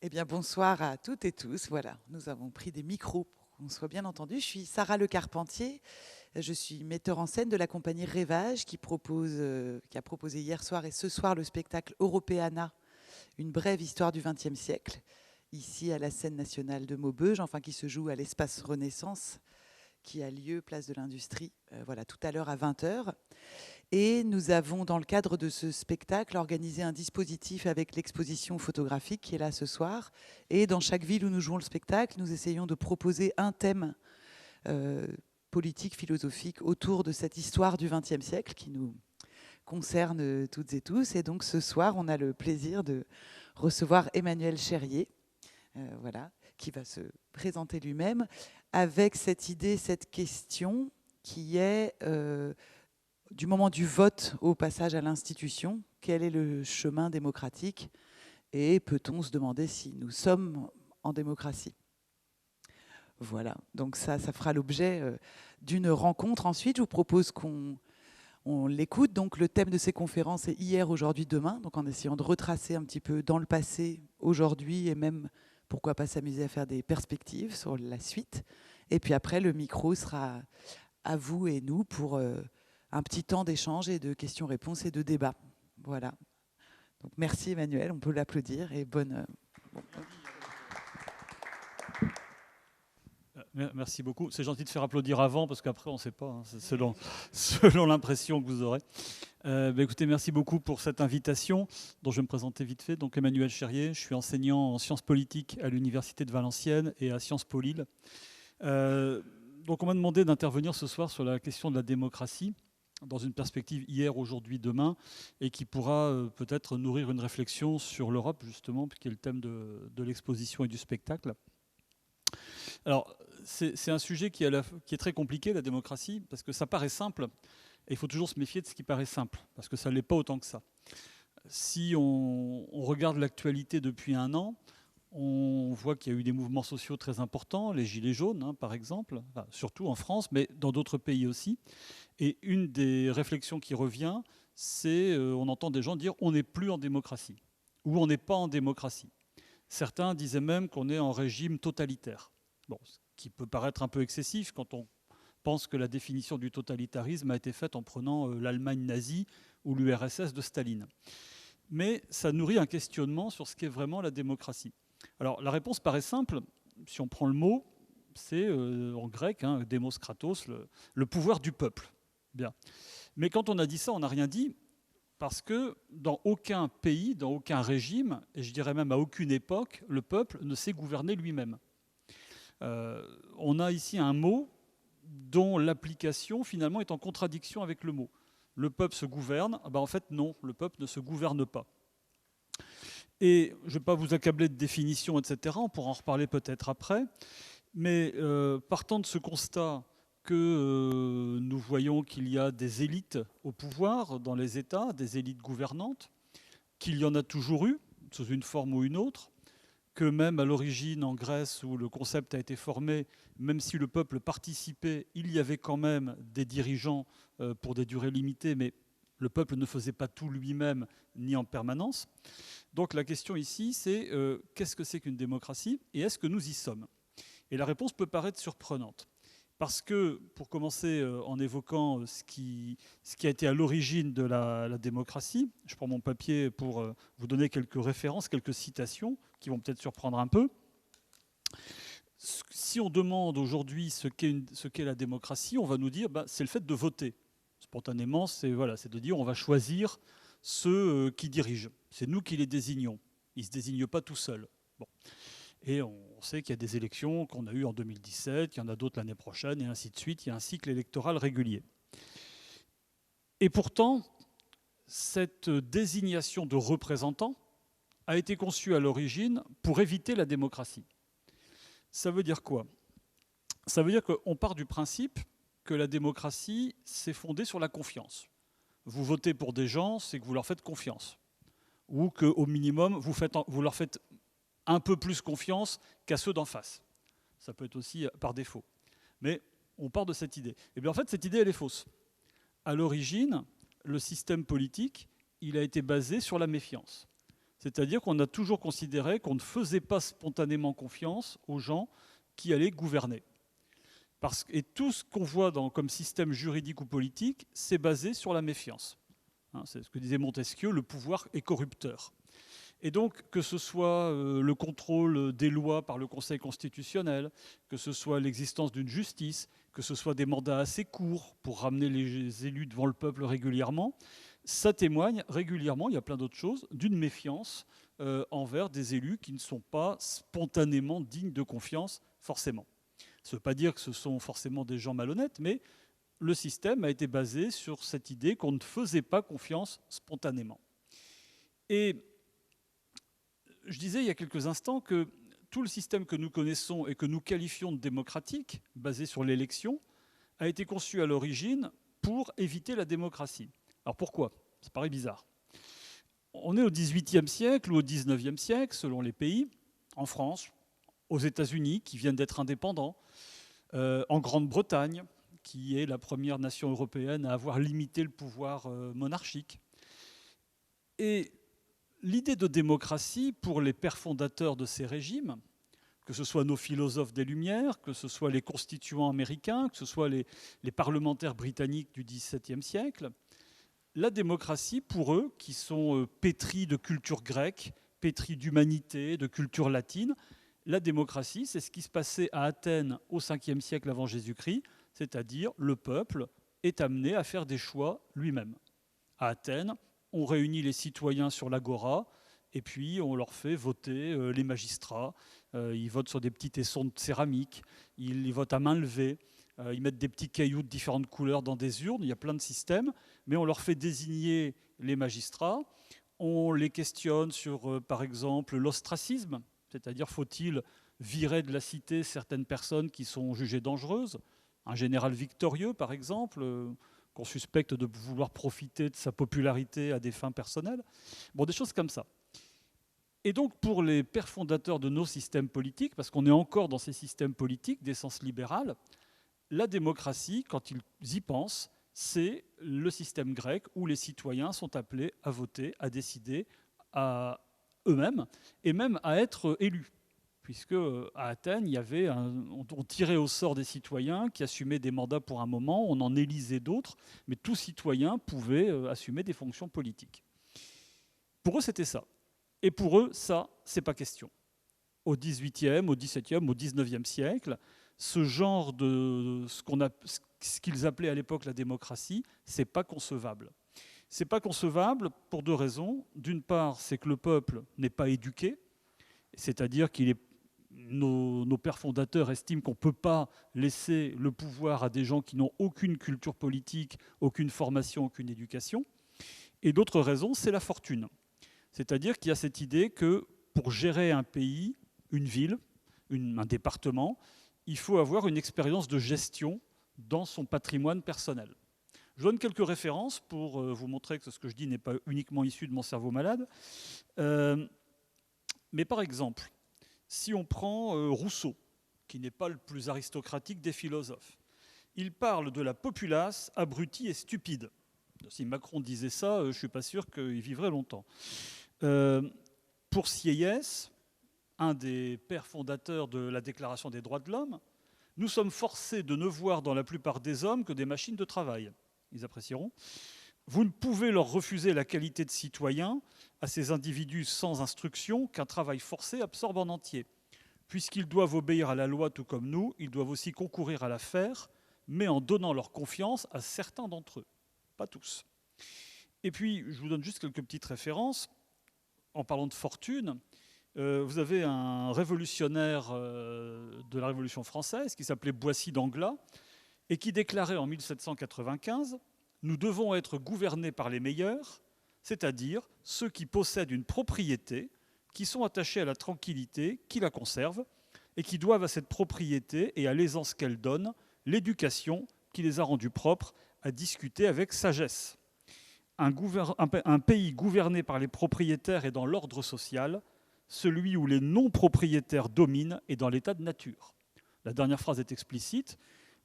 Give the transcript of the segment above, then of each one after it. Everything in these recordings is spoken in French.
Eh bien, bonsoir à toutes et tous. Voilà, nous avons pris des micros pour qu'on soit bien entendu. Je suis Sarah Le Carpentier. Je suis metteur en scène de la compagnie Rêvage qui a proposé hier soir et ce soir le spectacle Europeana, une brève histoire du XXe siècle, ici à la scène nationale de Maubeuge, enfin qui se joue à l'espace Renaissance, qui a lieu place de l'Industrie, voilà, tout à l'heure à 20 heures. Et nous avons, dans le cadre de ce spectacle, organisé un dispositif avec l'exposition photographique qui est là ce soir. Et dans chaque ville où nous jouons le spectacle, nous essayons de proposer un thème euh, politique, philosophique autour de cette histoire du XXe siècle qui nous concerne toutes et tous. Et donc ce soir, on a le plaisir de recevoir Emmanuel Cherrier, voilà, qui va se présenter lui-même avec cette idée, cette question qui est du moment du vote au passage à l'institution, quel est le chemin démocratique et peut-on se demander si nous sommes en démocratie? Voilà, donc ça fera l'objet d'une rencontre. Ensuite, je vous propose qu'on l'écoute. Donc le thème de ces conférences est hier, aujourd'hui, demain, donc en essayant de retracer un petit peu dans le passé, aujourd'hui, et même, pourquoi pas s'amuser à faire des perspectives sur la suite. Et puis après, le micro sera à vous et nous pour un petit temps d'échange et de questions-réponses et de débat. Voilà. Donc merci Emmanuel, on peut l'applaudir et bonne. Merci beaucoup. C'est gentil de faire applaudir avant parce qu'après on ne sait pas, hein, c'est selon l'impression que vous aurez. Écoutez, merci beaucoup pour cette invitation dont je vais me présenter vite fait. Donc Emmanuel Cherrier, je suis enseignant en sciences politiques à l'Université de Valenciennes et à Sciences Po Lille. Donc on m'a demandé d'intervenir ce soir sur la question de la démocratie dans une perspective hier, aujourd'hui, demain, et qui pourra peut-être nourrir une réflexion sur l'Europe, justement, qui est le thème de l'exposition et du spectacle. Alors, c'est un sujet qui est très compliqué, la démocratie, parce que ça paraît simple, et il faut toujours se méfier de ce qui paraît simple, parce que ça ne l'est pas autant que ça. Si on regarde l'actualité depuis un an, on voit qu'il y a eu des mouvements sociaux très importants, les Gilets jaunes, hein, par exemple, enfin, surtout en France, mais dans d'autres pays aussi. Et une des réflexions qui revient, c'est on entend des gens dire on n'est plus en démocratie, ou on n'est pas en démocratie. Certains disaient même qu'on est en régime totalitaire. Bon, ce qui peut paraître un peu excessif quand on pense que la définition du totalitarisme a été faite en prenant l'Allemagne nazie ou l'URSS de Staline. Mais ça nourrit un questionnement sur ce qu'est vraiment la démocratie. Alors la réponse paraît simple, si on prend le mot, c'est en grec, hein, démos kratos, le pouvoir du peuple. Bien. Mais quand on a dit ça, on n'a rien dit, parce que dans aucun pays, dans aucun régime, et je dirais même à aucune époque, le peuple ne sait gouverner lui-même. On a ici un mot dont l'application finalement est en contradiction avec le mot. Le peuple se gouverne, en fait non, le peuple ne se gouverne pas. Et je ne vais pas vous accabler de définitions, etc., on pourra en reparler peut-être après, mais partant de ce constat que nous voyons qu'il y a des élites au pouvoir dans les États, des élites gouvernantes, qu'il y en a toujours eu, sous une forme ou une autre, que même à l'origine en Grèce où le concept a été formé, même si le peuple participait, il y avait quand même des dirigeants pour des durées limitées, mais le peuple ne faisait pas tout lui-même ni en permanence. Donc la question ici, c'est qu'est-ce que c'est qu'une démocratie et est-ce que nous y sommes? Et la réponse peut paraître surprenante. Parce que, pour commencer en évoquant ce qui a été à l'origine de la démocratie, je prends mon papier pour vous donner quelques références, quelques citations qui vont peut-être surprendre un peu. Si on demande aujourd'hui ce qu'est la démocratie, on va nous dire c'est le fait de voter. Spontanément, c'est de dire on va choisir ceux qui dirigent. C'est nous qui les désignons. Ils ne se désignent pas tout seuls. Bon. Et on sait qu'il y a des élections qu'on a eues en 2017, qu'il y en a d'autres l'année prochaine, et ainsi de suite. Il y a un cycle électoral régulier. Et pourtant, cette désignation de représentants a été conçue à l'origine pour éviter la démocratie. Ça veut dire quoi? Ça veut dire qu'on part du principe que la démocratie, c'est fondé sur la confiance. Vous votez pour des gens, c'est que vous leur faites confiance. Ou qu'au minimum, vous leur faites un peu plus confiance qu'à ceux d'en face. Ça peut être aussi par défaut. Mais on part de cette idée. Et bien en fait, cette idée, elle est fausse. À l'origine, le système politique, il a été basé sur la méfiance. C'est-à-dire qu'on a toujours considéré qu'on ne faisait pas spontanément confiance aux gens qui allaient gouverner. Et tout ce qu'on voit comme système juridique ou politique, c'est basé sur la méfiance. C'est ce que disait Montesquieu, le pouvoir est corrupteur. Et donc, que ce soit le contrôle des lois par le Conseil constitutionnel, que ce soit l'existence d'une justice, que ce soit des mandats assez courts pour ramener les élus devant le peuple régulièrement, ça témoigne régulièrement, il y a plein d'autres choses, d'une méfiance envers des élus qui ne sont pas spontanément dignes de confiance, forcément. Ça ne veut pas dire que ce sont forcément des gens malhonnêtes, mais le système a été basé sur cette idée qu'on ne faisait pas confiance spontanément. Et je disais il y a quelques instants que tout le système que nous connaissons et que nous qualifions de démocratique, basé sur l'élection, a été conçu à l'origine pour éviter la démocratie. Alors pourquoi ? Ça paraît bizarre. On est au XVIIIe siècle ou au XIXe siècle, selon les pays, en France, aux États-Unis, qui viennent d'être indépendants, en Grande-Bretagne, qui est la première nation européenne à avoir limité le pouvoir monarchique. Et l'idée de démocratie, pour les pères fondateurs de ces régimes, que ce soit nos philosophes des Lumières, que ce soit les constituants américains, que ce soit les parlementaires britanniques du XVIIe siècle, la démocratie, pour eux, qui sont pétris de culture grecque, pétris d'humanité, de culture latine, la démocratie, c'est ce qui se passait à Athènes au 5e siècle avant Jésus-Christ, c'est-à-dire le peuple est amené à faire des choix lui-même. À Athènes, on réunit les citoyens sur l'agora et puis on leur fait voter les magistrats. Ils votent sur des petits tessons de céramique, ils votent à main levée, ils mettent des petits cailloux de différentes couleurs dans des urnes, il y a plein de systèmes, mais on leur fait désigner les magistrats, on les questionne sur, par exemple, l'ostracisme, c'est-à-dire faut-il virer de la cité certaines personnes qui sont jugées dangereuses. Un général victorieux, par exemple, qu'on suspecte de vouloir profiter de sa popularité à des fins personnelles. Bon, des choses comme ça. Et donc, pour les pères fondateurs de nos systèmes politiques, parce qu'on est encore dans ces systèmes politiques d'essence libérale, la démocratie, quand ils y pensent, c'est le système grec où les citoyens sont appelés à voter, à décider à eux-mêmes, et même à être élus. Puisque à Athènes, on tirait au sort des citoyens qui assumaient des mandats pour un moment, on en élisait d'autres, mais tout citoyen pouvait assumer des fonctions politiques. Pour eux, c'était ça. Et pour eux, ça, c'est pas question. Au XVIIIe, au XVIIe, au XIXe siècle, ce genre de ce qu'ils appelaient à l'époque la démocratie, c'est pas concevable. C'est pas concevable pour deux raisons. D'une part, c'est que le peuple n'est pas éduqué, c'est-à-dire nos pères fondateurs estiment qu'on ne peut pas laisser le pouvoir à des gens qui n'ont aucune culture politique, aucune formation, aucune éducation. Et d'autre raison, c'est la fortune. C'est-à-dire qu'il y a cette idée que pour gérer un pays, une ville, un département, il faut avoir une expérience de gestion dans son patrimoine personnel. Je donne quelques références pour vous montrer que ce que je dis n'est pas uniquement issu de mon cerveau malade. Mais par exemple, si on prend Rousseau, qui n'est pas le plus aristocratique des philosophes, il parle de la populace abrutie et stupide. Si Macron disait ça, je ne suis pas sûr qu'il vivrait longtemps. Pour Sieyès, un des pères fondateurs de la Déclaration des droits de l'homme, nous sommes forcés de ne voir dans la plupart des hommes que des machines de travail. Ils apprécieront. Vous ne pouvez leur refuser la qualité de citoyen à ces individus sans instruction qu'un travail forcé absorbe en entier. Puisqu'ils doivent obéir à la loi tout comme nous, ils doivent aussi concourir à la faire, mais en donnant leur confiance à certains d'entre eux, pas tous. Et puis, je vous donne juste quelques petites références. En parlant de fortune, vous avez un révolutionnaire de la Révolution française qui s'appelait Boissy d'Anglas et qui déclarait en 1795 « Nous devons être gouvernés par les meilleurs, c'est-à-dire ceux qui possèdent une propriété, qui sont attachés à la tranquillité, qui la conservent, et qui doivent à cette propriété et à l'aisance qu'elle donne l'éducation qui les a rendus propres à discuter avec sagesse. Un pays gouverné par les propriétaires est dans l'ordre social, celui où les non-propriétaires dominent est dans l'état de nature. » La dernière phrase est explicite.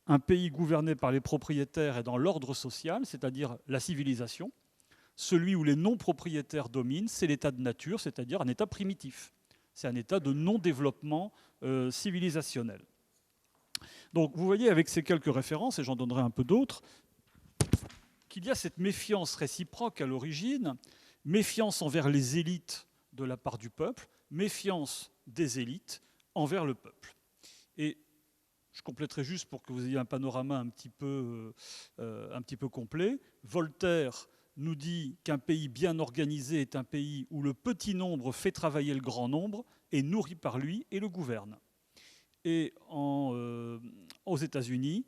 Un pays gouverné par les propriétaires est dans l'ordre social, c'est-à-dire la civilisation. Celui où les non-propriétaires dominent, c'est l'état de nature, c'est-à-dire un état primitif. C'est un état de non-développement civilisationnel. Donc vous voyez avec ces quelques références, et j'en donnerai un peu d'autres, qu'il y a cette méfiance réciproque à l'origine, méfiance envers les élites de la part du peuple, méfiance des élites envers le peuple. Et je compléterai juste pour que vous ayez un panorama un petit peu complet. Voltaire nous dit qu'un pays bien organisé est un pays où le petit nombre fait travailler le grand nombre, est nourri par lui et le gouverne. Et aux États-Unis,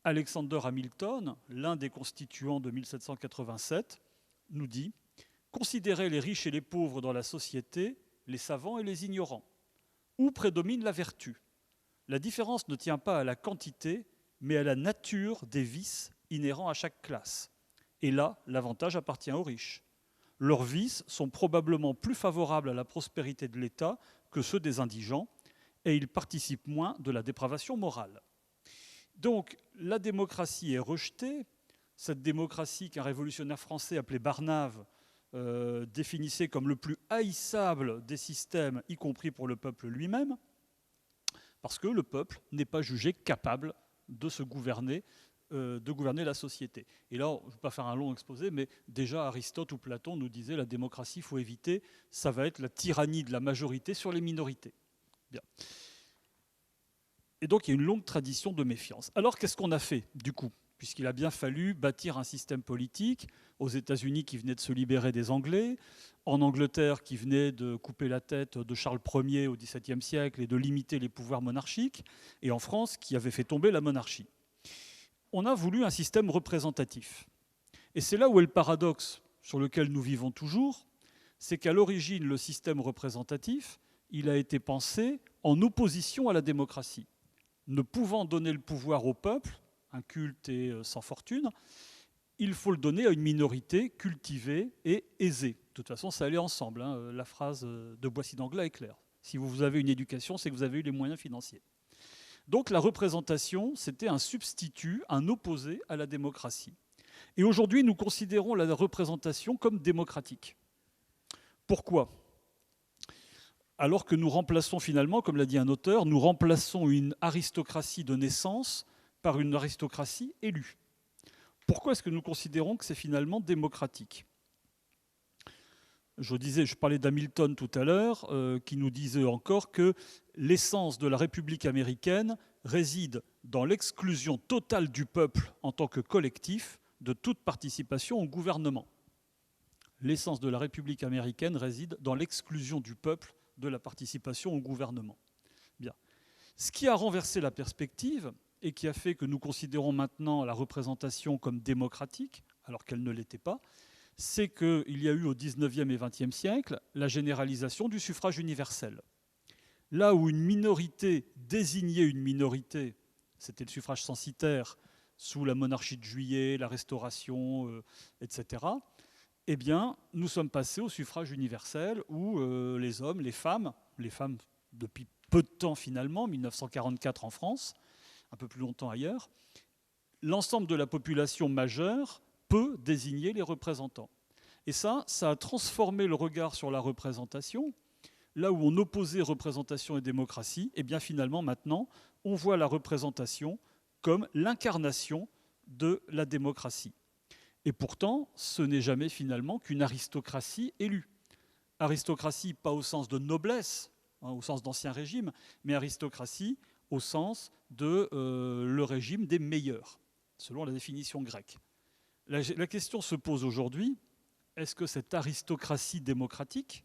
Alexander Hamilton, l'un des constituants de 1787, nous dit « Considérez les riches et les pauvres dans la société, les savants et les ignorants. Où prédomine la vertu ? La différence ne tient pas à la quantité, mais à la nature des vices inhérents à chaque classe. Et là, l'avantage appartient aux riches. Leurs vices sont probablement plus favorables à la prospérité de l'État que ceux des indigents, et ils participent moins de la dépravation morale. » Donc, la démocratie est rejetée. Cette démocratie qu'un révolutionnaire français appelé Barnave définissait comme le plus haïssable des systèmes, y compris pour le peuple lui-même, parce que le peuple n'est pas jugé capable de se gouverner, de gouverner la société. Et là, je ne vais pas faire un long exposé, mais déjà Aristote ou Platon nous disaient la démocratie, il faut éviter, ça va être la tyrannie de la majorité sur les minorités. Bien. Et donc, il y a une longue tradition de méfiance. Alors, qu'est-ce qu'on a fait, du coup ? Puisqu'il a bien fallu bâtir un système politique aux États-Unis qui venaient de se libérer des Anglais, en Angleterre qui venait de couper la tête de Charles Ier au XVIIe siècle et de limiter les pouvoirs monarchiques, et en France qui avait fait tomber la monarchie. On a voulu un système représentatif. Et c'est là où est le paradoxe sur lequel nous vivons toujours, c'est qu'à l'origine, le système représentatif, il a été pensé en opposition à la démocratie. Ne pouvant donner le pouvoir au peuple, inculte et sans fortune, il faut le donner à une minorité cultivée et aisée. De toute façon, ça allait ensemble. Hein. La phrase de Boissy d'Anglas est claire. Si vous avez une éducation, c'est que vous avez eu les moyens financiers. Donc la représentation, c'était un substitut, un opposé à la démocratie. Et aujourd'hui, nous considérons la représentation comme démocratique. Pourquoi ? Alors que nous remplaçons finalement, comme l'a dit un auteur, nous remplaçons une aristocratie de naissance par une aristocratie élue. Pourquoi est-ce que nous considérons que c'est finalement démocratique ? Je parlais d'Hamilton tout à l'heure, qui nous disait encore que l'essence de la République américaine réside dans l'exclusion totale du peuple en tant que collectif de toute participation au gouvernement. L'essence de la République américaine réside dans l'exclusion du peuple de la participation au gouvernement. Bien. Ce qui a renversé la perspective et qui a fait que nous considérons maintenant la représentation comme démocratique, alors qu'elle ne l'était pas, c'est qu'il y a eu au XIXe et XXe siècle la généralisation du suffrage universel. Là où une minorité désignait une minorité, c'était le suffrage censitaire sous la monarchie de Juillet, la Restauration, etc., eh bien, nous sommes passés au suffrage universel où les hommes, les femmes depuis peu de temps finalement, 1944 en France, un peu plus longtemps ailleurs, l'ensemble de la population majeure peut désigner les représentants. Et ça a transformé le regard sur la représentation. Là où on opposait représentation et démocratie, eh bien finalement maintenant, on voit la représentation comme l'incarnation de la démocratie. Et pourtant, ce n'est jamais finalement qu'une aristocratie élue. Aristocratie pas au sens de noblesse, au sens d'Ancien Régime, mais aristocratie au sens de le régime des meilleurs, selon la définition grecque. La question se pose aujourd'hui, est-ce que cette aristocratie démocratique,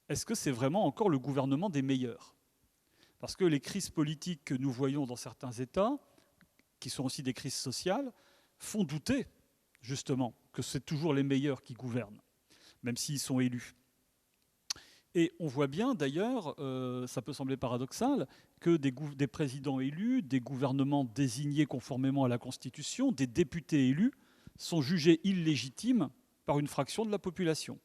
est-ce que c'est vraiment encore le gouvernement des meilleurs ? Parce que les crises politiques que nous voyons dans certains États, qui sont aussi des crises sociales, font douter, justement, que c'est toujours les meilleurs qui gouvernent, même s'ils sont élus. Et on voit bien, d'ailleurs, ça peut sembler paradoxal, que des présidents élus, des gouvernements désignés conformément à la Constitution, des députés élus, sont jugés illégitimes par une fraction de la population.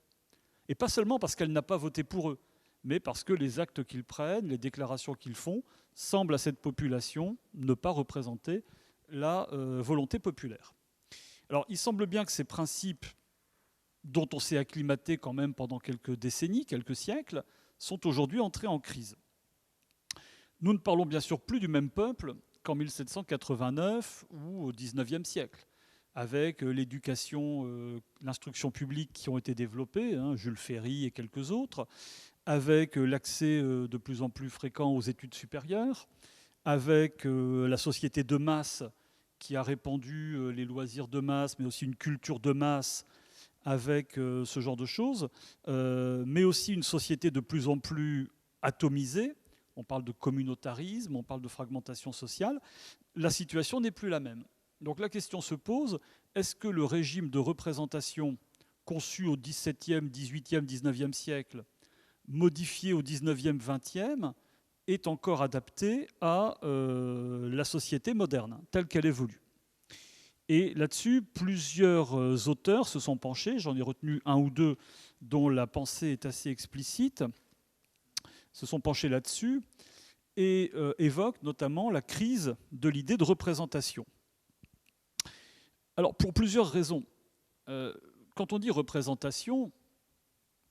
Et pas seulement parce qu'elle n'a pas voté pour eux, mais parce que les actes qu'ils prennent, les déclarations qu'ils font, semblent à cette population ne pas représenter la volonté populaire. Alors, il semble bien que ces principes dont on s'est acclimaté quand même pendant quelques décennies, quelques siècles, sont aujourd'hui entrés en crise. Nous ne parlons bien sûr plus du même peuple qu'en 1789 ou au XIXe siècle, avec l'éducation, l'instruction publique qui ont été développées, Jules Ferry et quelques autres, avec l'accès de plus en plus fréquent aux études supérieures, avec la société de masse qui a répandu les loisirs de masse, mais aussi une culture de masse avec ce genre de choses, mais aussi une société de plus en plus atomisée. On parle de communautarisme, on parle de fragmentation sociale. La situation n'est plus la même. Donc la question se pose, est-ce que le régime de représentation conçu au XVIIe, XVIIIe, XIXe siècle, modifié au XIXe, XXe, est encore adapté à la société moderne, telle qu'elle évolue? Et là-dessus, plusieurs auteurs se sont penchés, j'en ai retenu un ou deux dont la pensée est assez explicite, se sont penchés là-dessus et évoquent notamment la crise de l'idée de représentation. Alors, pour plusieurs raisons. Quand on dit représentation,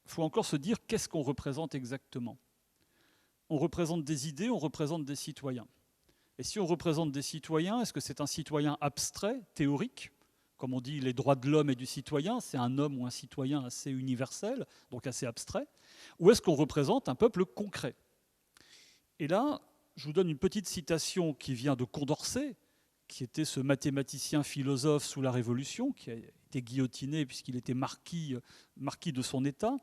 il faut encore se dire qu'est-ce qu'on représente exactement. On représente des idées, on représente des citoyens. Et si on représente des citoyens, est-ce que c'est un citoyen abstrait, théorique, comme on dit les droits de l'homme et du citoyen, c'est un homme ou un citoyen assez universel, donc assez abstrait, ou est-ce qu'on représente un peuple concret? Et là, je vous donne une petite citation qui vient de Condorcet, qui était ce mathématicien philosophe sous la Révolution, qui a été guillotiné puisqu'il était marquis de son État,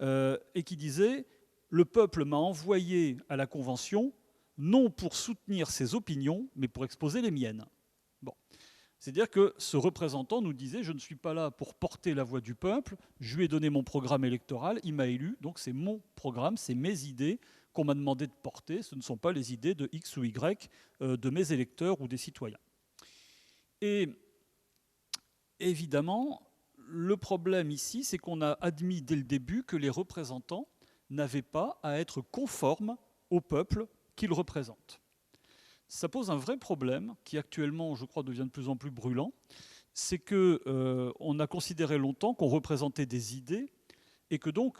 et qui disait « Le peuple m'a envoyé à la Convention non pour soutenir ses opinions, mais pour exposer les miennes. » Bon. C'est-à-dire que ce représentant nous disait « Je ne suis pas là pour porter la voix du peuple, je lui ai donné mon programme électoral, il m'a élu, donc c'est mon programme, c'est mes idées qu'on m'a demandé de porter, ce ne sont pas les idées de X ou Y, de mes électeurs ou des citoyens. » Et évidemment, le problème ici, c'est qu'on a admis dès le début que les représentants n'avaient pas à être conformes au peuple qu'ils représentent. Ça pose un vrai problème qui actuellement, je crois, devient de plus en plus brûlant. C'est qu'on a considéré longtemps qu'on représentait des idées et que donc,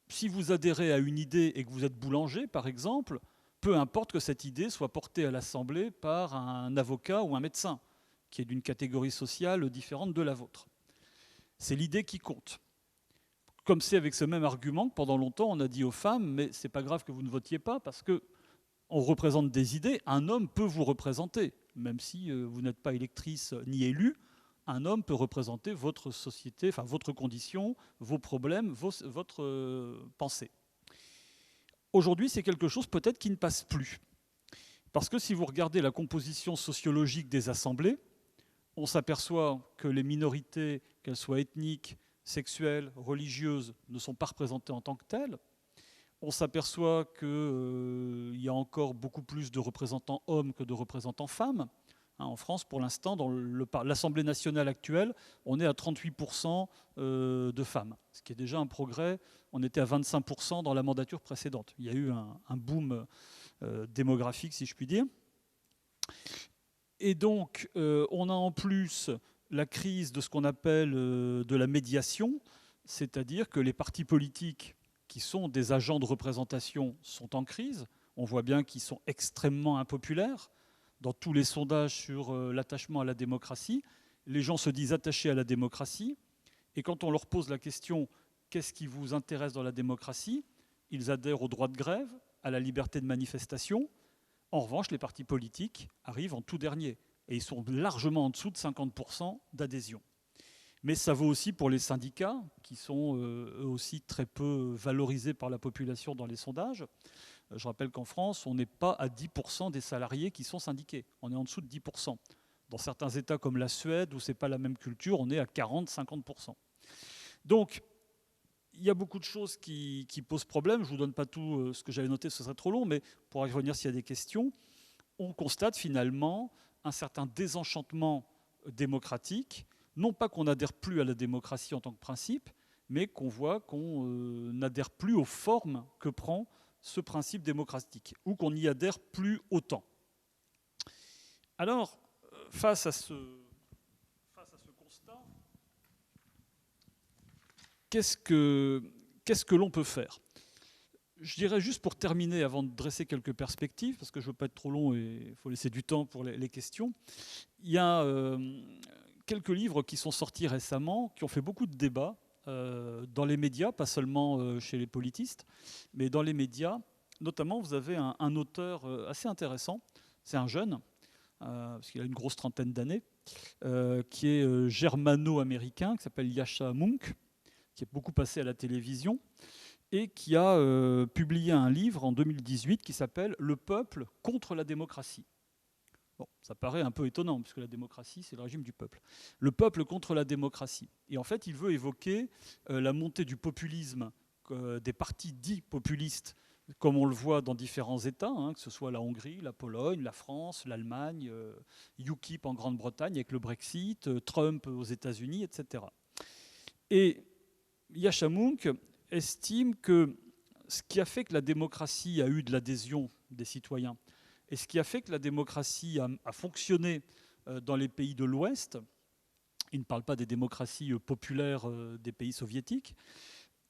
si vous adhérez à une idée et que vous êtes boulanger, par exemple, peu importe que cette idée soit portée à l'Assemblée par un avocat ou un médecin, qui est d'une catégorie sociale différente de la vôtre. C'est l'idée qui compte. Comme c'est avec ce même argument que pendant longtemps on a dit aux femmes, mais c'est pas grave que vous ne votiez pas parce que on représente des idées, un homme peut vous représenter, même si vous n'êtes pas électrice ni élue, un homme peut représenter votre société, enfin votre condition, vos problèmes, votre pensée. Aujourd'hui, c'est quelque chose peut-être qui ne passe plus. Parce que si vous regardez la composition sociologique des assemblées, on s'aperçoit que les minorités, qu'elles soient ethniques, sexuelles, religieuses, ne sont pas représentées en tant que telles. On s'aperçoit qu'il y a encore beaucoup plus de représentants hommes que de représentants femmes. En France, pour l'instant, dans l'Assemblée nationale actuelle, on est à 38% de femmes, ce qui est déjà un progrès. On était à 25% dans la mandature précédente. Il y a eu un boom démographique, si je puis dire. Et donc, on a en plus la crise de ce qu'on appelle de la médiation, c'est-à-dire que les partis politiques qui sont des agents de représentation sont en crise. On voit bien qu'ils sont extrêmement impopulaires. Dans tous les sondages sur l'attachement à la démocratie, les gens se disent attachés à la démocratie. Et quand on leur pose la question « Qu'est-ce qui vous intéresse dans la démocratie ?», ils adhèrent au droit de grève, à la liberté de manifestation. En revanche, les partis politiques arrivent en tout dernier. Et ils sont largement en dessous de 50% d'adhésion. Mais ça vaut aussi pour les syndicats, qui sont eux aussi très peu valorisés par la population dans les sondages. Je rappelle qu'en France, on n'est pas à 10% des salariés qui sont syndiqués. On est en dessous de 10%. Dans certains États comme la Suède, où ce n'est pas la même culture, on est à 40-50%. Donc, il y a beaucoup de choses qui posent problème. Je ne vous donne pas tout ce que j'avais noté, ce serait trop long, mais pour y revenir s'il y a des questions, on constate finalement un certain désenchantement démocratique. Non pas qu'on n'adhère plus à la démocratie en tant que principe, mais qu'on voit qu'on n'adhère plus aux formes que prend ce principe démocratique, ou qu'on n'y adhère plus autant. Alors, face à ce constat, qu'est-ce que l'on peut faire? Je dirais juste pour terminer, avant de dresser quelques perspectives, parce que je ne veux pas être trop long et il faut laisser du temps pour les questions, il y a quelques livres qui sont sortis récemment, qui ont fait beaucoup de débats dans les médias, pas seulement chez les politistes, mais dans les médias. Notamment, vous avez un auteur assez intéressant, c'est un jeune, parce qu'il a une grosse trentaine d'années, qui est germano-américain, qui s'appelle Yascha Mounk, qui est beaucoup passé à la télévision, et qui a publié un livre en 2018 qui s'appelle « Le peuple contre la démocratie ». Bon, ça paraît un peu étonnant, puisque la démocratie, c'est le régime du peuple. Le peuple contre la démocratie. Et en fait, il veut évoquer la montée du populisme, des partis dits populistes, comme on le voit dans différents États, hein, que ce soit la Hongrie, la Pologne, la France, l'Allemagne, UKIP en Grande-Bretagne avec le Brexit, Trump aux États-Unis, etc. Et Yascha Mounk estime que ce qui a fait que la démocratie a eu de l'adhésion des citoyens et ce qui a fait que la démocratie a fonctionné dans les pays de l'Ouest, il ne parle pas des démocraties populaires des pays soviétiques,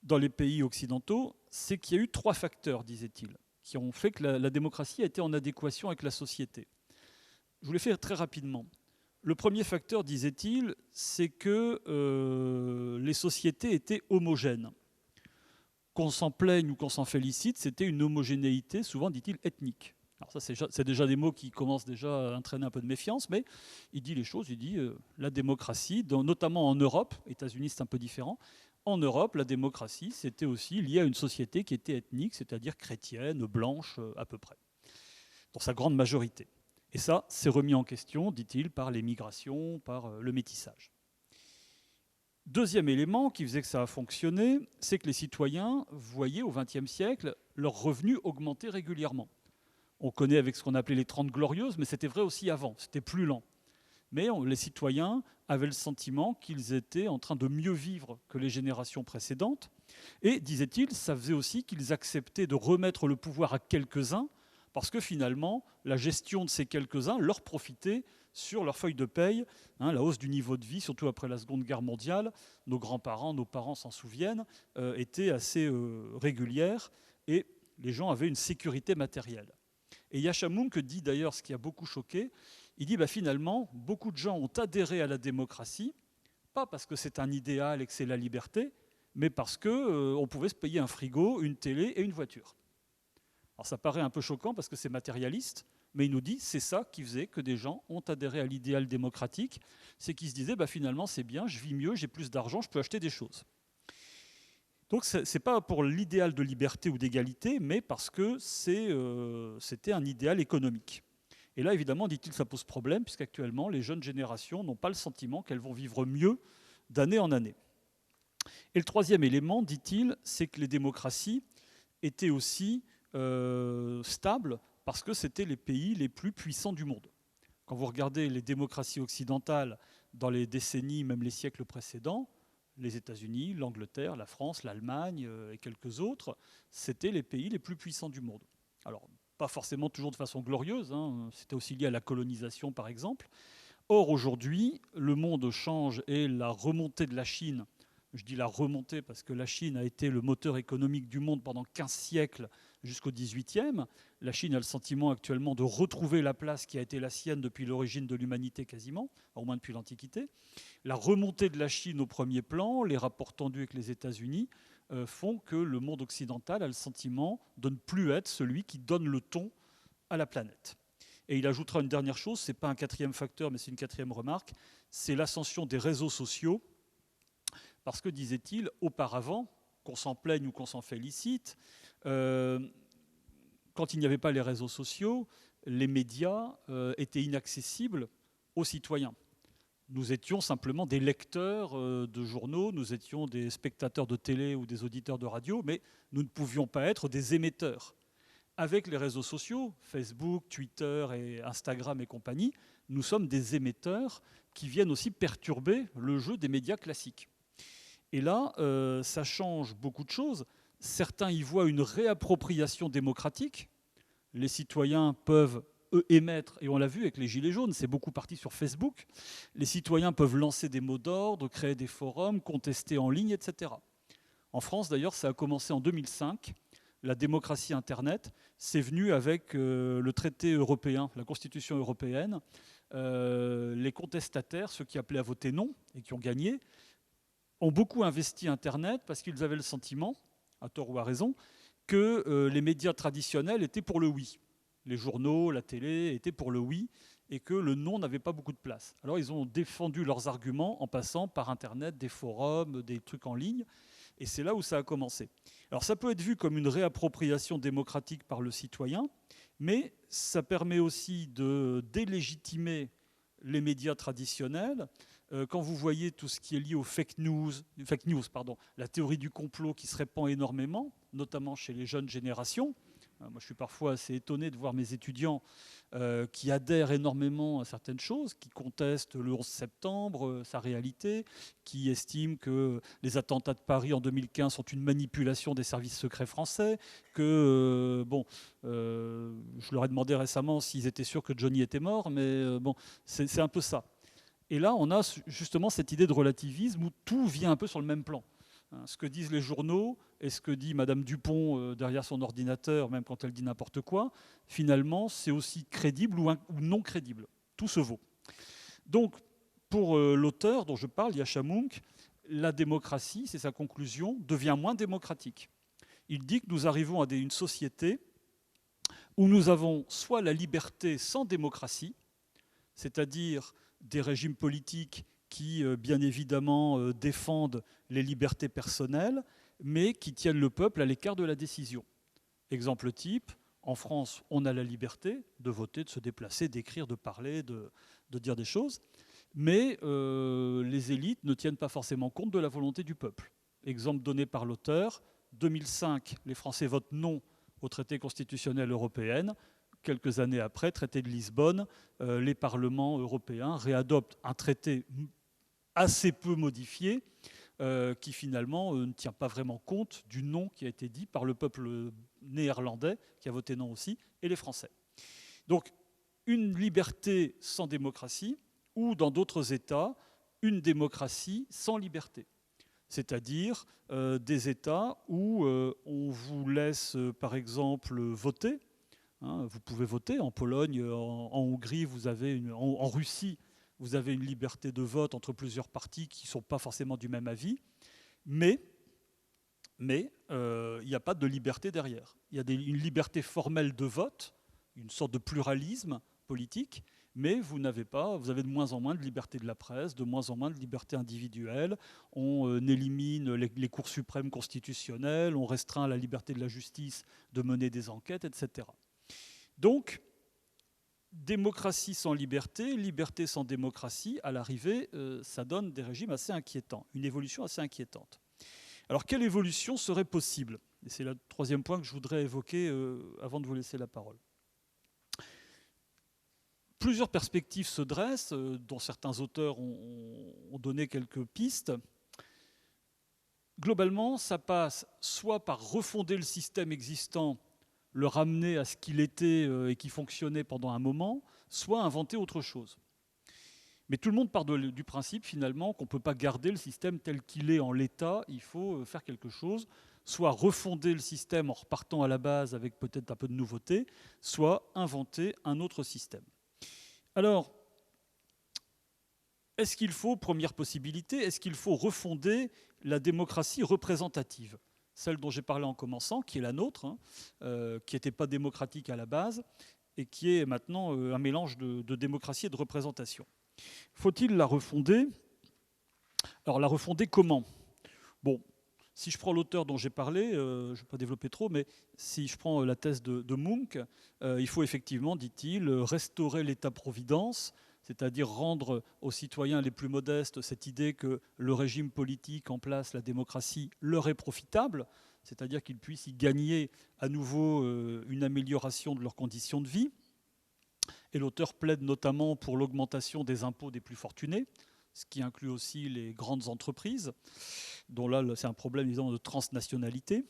dans les pays occidentaux, c'est qu'il y a eu 3 facteurs, disait-il, qui ont fait que la démocratie a été en adéquation avec la société. Je vous les fais très rapidement. Le premier facteur, disait-il, c'est que les sociétés étaient homogènes. Qu'on s'en plaigne ou qu'on s'en félicite, c'était une homogénéité, souvent, dit-il, ethnique. Alors ça, c'est déjà des mots qui commencent déjà à entraîner un peu de méfiance, mais il dit les choses, il dit la démocratie, notamment en Europe, États-Unis c'est un peu différent, en Europe, la démocratie, c'était aussi lié à une société qui était ethnique, c'est-à-dire chrétienne, blanche, à peu près, dans sa grande majorité. Et ça, c'est remis en question, dit-il, par les migrations, par le métissage. Deuxième élément qui faisait que ça a fonctionné, c'est que les citoyens voyaient au XXe siècle leurs revenus augmenter régulièrement. On connaît avec ce qu'on appelait les 30 glorieuses, mais c'était vrai aussi avant, c'était plus lent. Mais les citoyens avaient le sentiment qu'ils étaient en train de mieux vivre que les générations précédentes. Et, disait-il, ça faisait aussi qu'ils acceptaient de remettre le pouvoir à quelques-uns, parce que finalement, la gestion de ces quelques-uns leur profitait sur leur feuille de paye. Hein, la hausse du niveau de vie, surtout après la Seconde Guerre mondiale, nos grands-parents, nos parents s'en souviennent, était assez régulière, et les gens avaient une sécurité matérielle. Et Yascha Mounk dit d'ailleurs ce qui a beaucoup choqué, il dit finalement, beaucoup de gens ont adhéré à la démocratie, pas parce que c'est un idéal et que c'est la liberté, mais parce qu'on pouvait se payer un frigo, une télé et une voiture. Alors ça paraît un peu choquant parce que c'est matérialiste, mais il nous dit c'est ça qui faisait que des gens ont adhéré à l'idéal démocratique, c'est qu'ils se disaient finalement c'est bien, je vis mieux, j'ai plus d'argent, je peux acheter des choses. Donc ce n'est pas pour l'idéal de liberté ou d'égalité, mais parce que c'était un idéal économique. Et là, évidemment, dit-il, ça pose problème, puisqu'actuellement, les jeunes générations n'ont pas le sentiment qu'elles vont vivre mieux d'année en année. Et le troisième élément, dit-il, c'est que les démocraties étaient aussi stables parce que c'était les pays les plus puissants du monde. Quand vous regardez les démocraties occidentales dans les décennies, même les siècles précédents, les États-Unis, l'Angleterre, la France, l'Allemagne et quelques autres, c'était les pays les plus puissants du monde. Alors, pas forcément toujours de façon glorieuse, hein, c'était aussi lié à la colonisation par exemple. Or, aujourd'hui, le monde change et la remontée de la Chine, je dis la remontée parce que la Chine a été le moteur économique du monde pendant 15 siècles jusqu'au 18e. La Chine a le sentiment actuellement de retrouver la place qui a été la sienne depuis l'origine de l'humanité quasiment, au moins depuis l'Antiquité. La remontée de la Chine au premier plan, les rapports tendus avec les États-Unis, font que le monde occidental a le sentiment de ne plus être celui qui donne le ton à la planète. Et il ajoutera une dernière chose, ce n'est pas un quatrième facteur, mais c'est une quatrième remarque, c'est l'ascension des réseaux sociaux, parce que, disait-il, auparavant, qu'on s'en plaigne ou qu'on s'en félicite, quand il n'y avait pas les réseaux sociaux, les médias étaient inaccessibles aux citoyens. Nous étions simplement des lecteurs de journaux, nous étions des spectateurs de télé ou des auditeurs de radio, mais nous ne pouvions pas être des émetteurs. Avec les réseaux sociaux, Facebook, Twitter et Instagram et compagnie, nous sommes des émetteurs qui viennent aussi perturber le jeu des médias classiques. Et là, ça change beaucoup de choses. Certains y voient une réappropriation démocratique. Les citoyens peuvent émettre, et on l'a vu avec les Gilets jaunes, c'est beaucoup parti sur Facebook. Les citoyens peuvent lancer des mots d'ordre, créer des forums, contester en ligne, etc. En France, d'ailleurs, ça a commencé en 2005. La démocratie Internet, c'est venu avec le traité européen, la Constitution européenne. Les contestataires, ceux qui appelaient à voter non et qui ont gagné, ont beaucoup investi Internet parce qu'ils avaient le sentiment, à tort ou à raison, que les médias traditionnels étaient pour le oui. Les journaux, la télé étaient pour le oui et que le non n'avait pas beaucoup de place. Alors ils ont défendu leurs arguments en passant par Internet, des forums, des trucs en ligne. Et c'est là où ça a commencé. Alors ça peut être vu comme une réappropriation démocratique par le citoyen, mais ça permet aussi de délégitimer les médias traditionnels. Quand vous voyez tout ce qui est lié aux fake news, la théorie du complot qui se répand énormément, notamment chez les jeunes générations. Moi, je suis parfois assez étonné de voir mes étudiants qui adhèrent énormément à certaines choses, qui contestent le 11 septembre, sa réalité, qui estiment que les attentats de Paris en 2015 sont une manipulation des services secrets français, que, je leur ai demandé récemment s'ils étaient sûrs que Johnny était mort, mais c'est un peu ça. Et là, on a justement cette idée de relativisme où tout vient un peu sur le même plan. Ce que disent les journaux et ce que dit Madame Dupont derrière son ordinateur, même quand elle dit n'importe quoi, finalement, c'est aussi crédible ou non crédible. Tout se vaut. Donc, pour l'auteur dont je parle, Yascha Mounk, la démocratie, c'est sa conclusion, devient moins démocratique. Il dit que nous arrivons à une société où nous avons soit la liberté sans démocratie, c'est-à-dire des régimes politiques qui, bien évidemment, défendent les libertés personnelles, mais qui tiennent le peuple à l'écart de la décision. Exemple type, en France, on a la liberté de voter, de se déplacer, d'écrire, de parler, de dire des choses, mais les élites ne tiennent pas forcément compte de la volonté du peuple. Exemple donné par l'auteur, 2005, les Français votent non au traité constitutionnel européen. Quelques années après, traité de Lisbonne, les parlements européens réadoptent un traité assez peu modifié, qui finalement ne tient pas vraiment compte du non qui a été dit par le peuple néerlandais, qui a voté non aussi, et les Français. Donc, une liberté sans démocratie, ou dans d'autres États, une démocratie sans liberté. C'est-à-dire des États où on vous laisse, par exemple, voter. Vous pouvez voter en Pologne, en Hongrie, en Russie, vous avez une liberté de vote entre plusieurs partis qui ne sont pas forcément du même avis, mais il n'y a pas de liberté derrière. Il y a une liberté formelle de vote, une sorte de pluralisme politique, mais vous avez de moins en moins de liberté de la presse, de moins en moins de liberté individuelle. On élimine les cours suprêmes constitutionnelles, on restreint la liberté de la justice de mener des enquêtes, etc. Donc, démocratie sans liberté, liberté sans démocratie, à l'arrivée, ça donne des régimes assez inquiétants, une évolution assez inquiétante. Alors, quelle évolution serait possible? Et c'est le troisième point que je voudrais évoquer avant de vous laisser la parole. Plusieurs perspectives se dressent, dont certains auteurs ont donné quelques pistes. Globalement, ça passe soit par refonder le système existant, le ramener à ce qu'il était et qui fonctionnait pendant un moment, soit inventer autre chose. Mais tout le monde part du principe, finalement, qu'on ne peut pas garder le système tel qu'il est en l'état, il faut faire quelque chose, soit refonder le système en repartant à la base avec peut-être un peu de nouveauté, soit inventer un autre système. Alors, est-ce qu'il faut, première possibilité, est-ce qu'il faut refonder la démocratie représentative ? Celle dont j'ai parlé en commençant, qui est la nôtre, qui n'était pas démocratique à la base, et qui est maintenant un mélange de démocratie et de représentation. Faut-il la refonder? Alors, la refonder comment? Bon, si je prends l'auteur dont j'ai parlé, je ne vais pas développer trop, mais si je prends la thèse de Mounk, il faut effectivement, dit-il, restaurer l'État-providence, c'est-à-dire rendre aux citoyens les plus modestes cette idée que le régime politique en place, la démocratie, leur est profitable, c'est-à-dire qu'ils puissent y gagner à nouveau une amélioration de leurs conditions de vie. Et l'auteur plaide notamment pour l'augmentation des impôts des plus fortunés, ce qui inclut aussi les grandes entreprises, dont là, c'est un problème évidemment de transnationalité.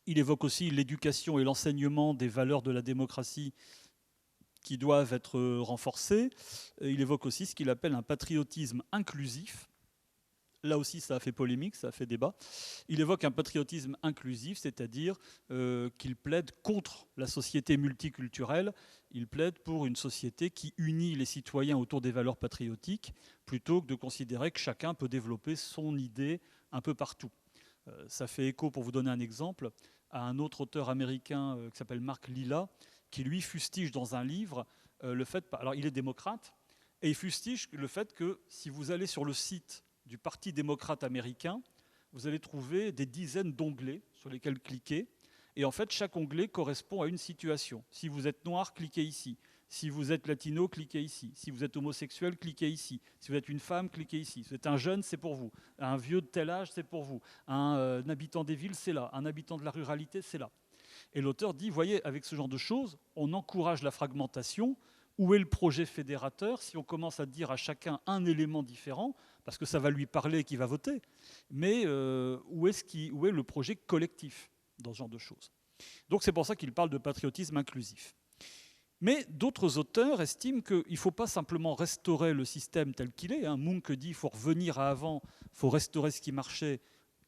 Il évoque aussi l'éducation et l'enseignement des valeurs de la démocratie qui doivent être renforcés. Il évoque aussi ce qu'il appelle un patriotisme inclusif, Là aussi, ça a fait polémique, ça a fait débat. Il évoque un patriotisme inclusif, c'est-à-dire qu'il plaide contre la société multiculturelle. Il plaide pour une société qui unit les citoyens autour des valeurs patriotiques, plutôt que de considérer que chacun peut développer son idée un peu partout. Ça fait écho, pour vous donner un exemple, à un autre auteur américain qui s'appelle Mark Lilla, qui lui fustige dans un livre le fait... Alors, il est démocrate, et il fustige le fait que si vous allez sur le site du Parti démocrate américain, vous allez trouver des dizaines d'onglets sur lesquels cliquer. Et en fait, chaque onglet correspond à une situation. Si vous êtes noir, cliquez ici. Si vous êtes latino, cliquez ici. Si vous êtes homosexuel, cliquez ici. Si vous êtes une femme, cliquez ici. Si vous êtes un jeune, c'est pour vous. Un vieux de tel âge, c'est pour vous. Un habitant des villes, c'est là. Un habitant de la ruralité, c'est là. Et l'auteur dit, voyez, avec ce genre de choses, on encourage la fragmentation. Où est le projet fédérateur si on commence à dire à chacun un élément différent, parce que ça va lui parler et qu'il va voter, mais où est le projet collectif dans ce genre de choses? Donc c'est pour ça qu'il parle de patriotisme inclusif. Mais d'autres auteurs estiment qu'il ne faut pas simplement restaurer le système tel qu'il est. Munch dit qu'il faut revenir à avant, il faut restaurer ce qui marchait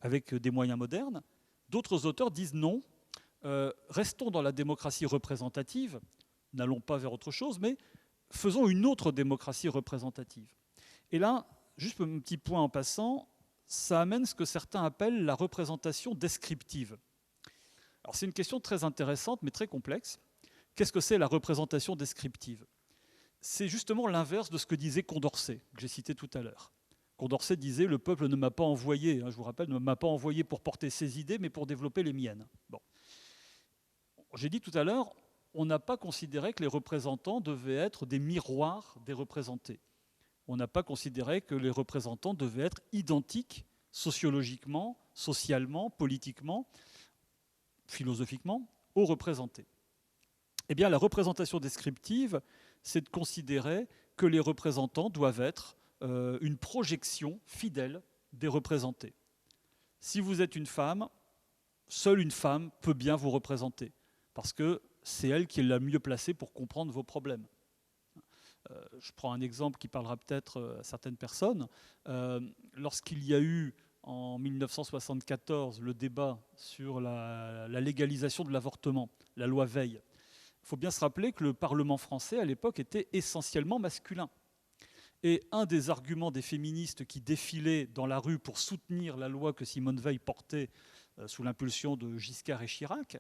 avec des moyens modernes. D'autres auteurs disent non, restons dans la démocratie représentative, n'allons pas vers autre chose, mais faisons une autre démocratie représentative. Et là, juste un petit point en passant, ça amène ce que certains appellent la représentation descriptive. Alors c'est une question très intéressante, mais très complexe. Qu'est-ce que c'est la représentation descriptive? C'est justement l'inverse de ce que disait Condorcet, que j'ai cité tout à l'heure. Condorcet disait « le peuple ne m'a pas envoyé, je vous rappelle, ne m'a pas envoyé pour porter ses idées, mais pour développer les miennes. » Bon. J'ai dit tout à l'heure, on n'a pas considéré que les représentants devaient être des miroirs des représentés. On n'a pas considéré que les représentants devaient être identiques sociologiquement, socialement, politiquement, philosophiquement aux représentés. Eh bien, la représentation descriptive, c'est de considérer que les représentants doivent être une projection fidèle des représentés. Si vous êtes une femme, seule une femme peut bien vous représenter, parce que c'est elle qui est la mieux placée pour comprendre vos problèmes. Je prends un exemple qui parlera peut-être à certaines personnes. Lorsqu'il y a eu en 1974 le débat sur la légalisation de l'avortement, la loi Veil, il faut bien se rappeler que le Parlement français à l'époque était essentiellement masculin. Et un des arguments des féministes qui défilaient dans la rue pour soutenir la loi que Simone Veil portait sous l'impulsion de Giscard et Chirac,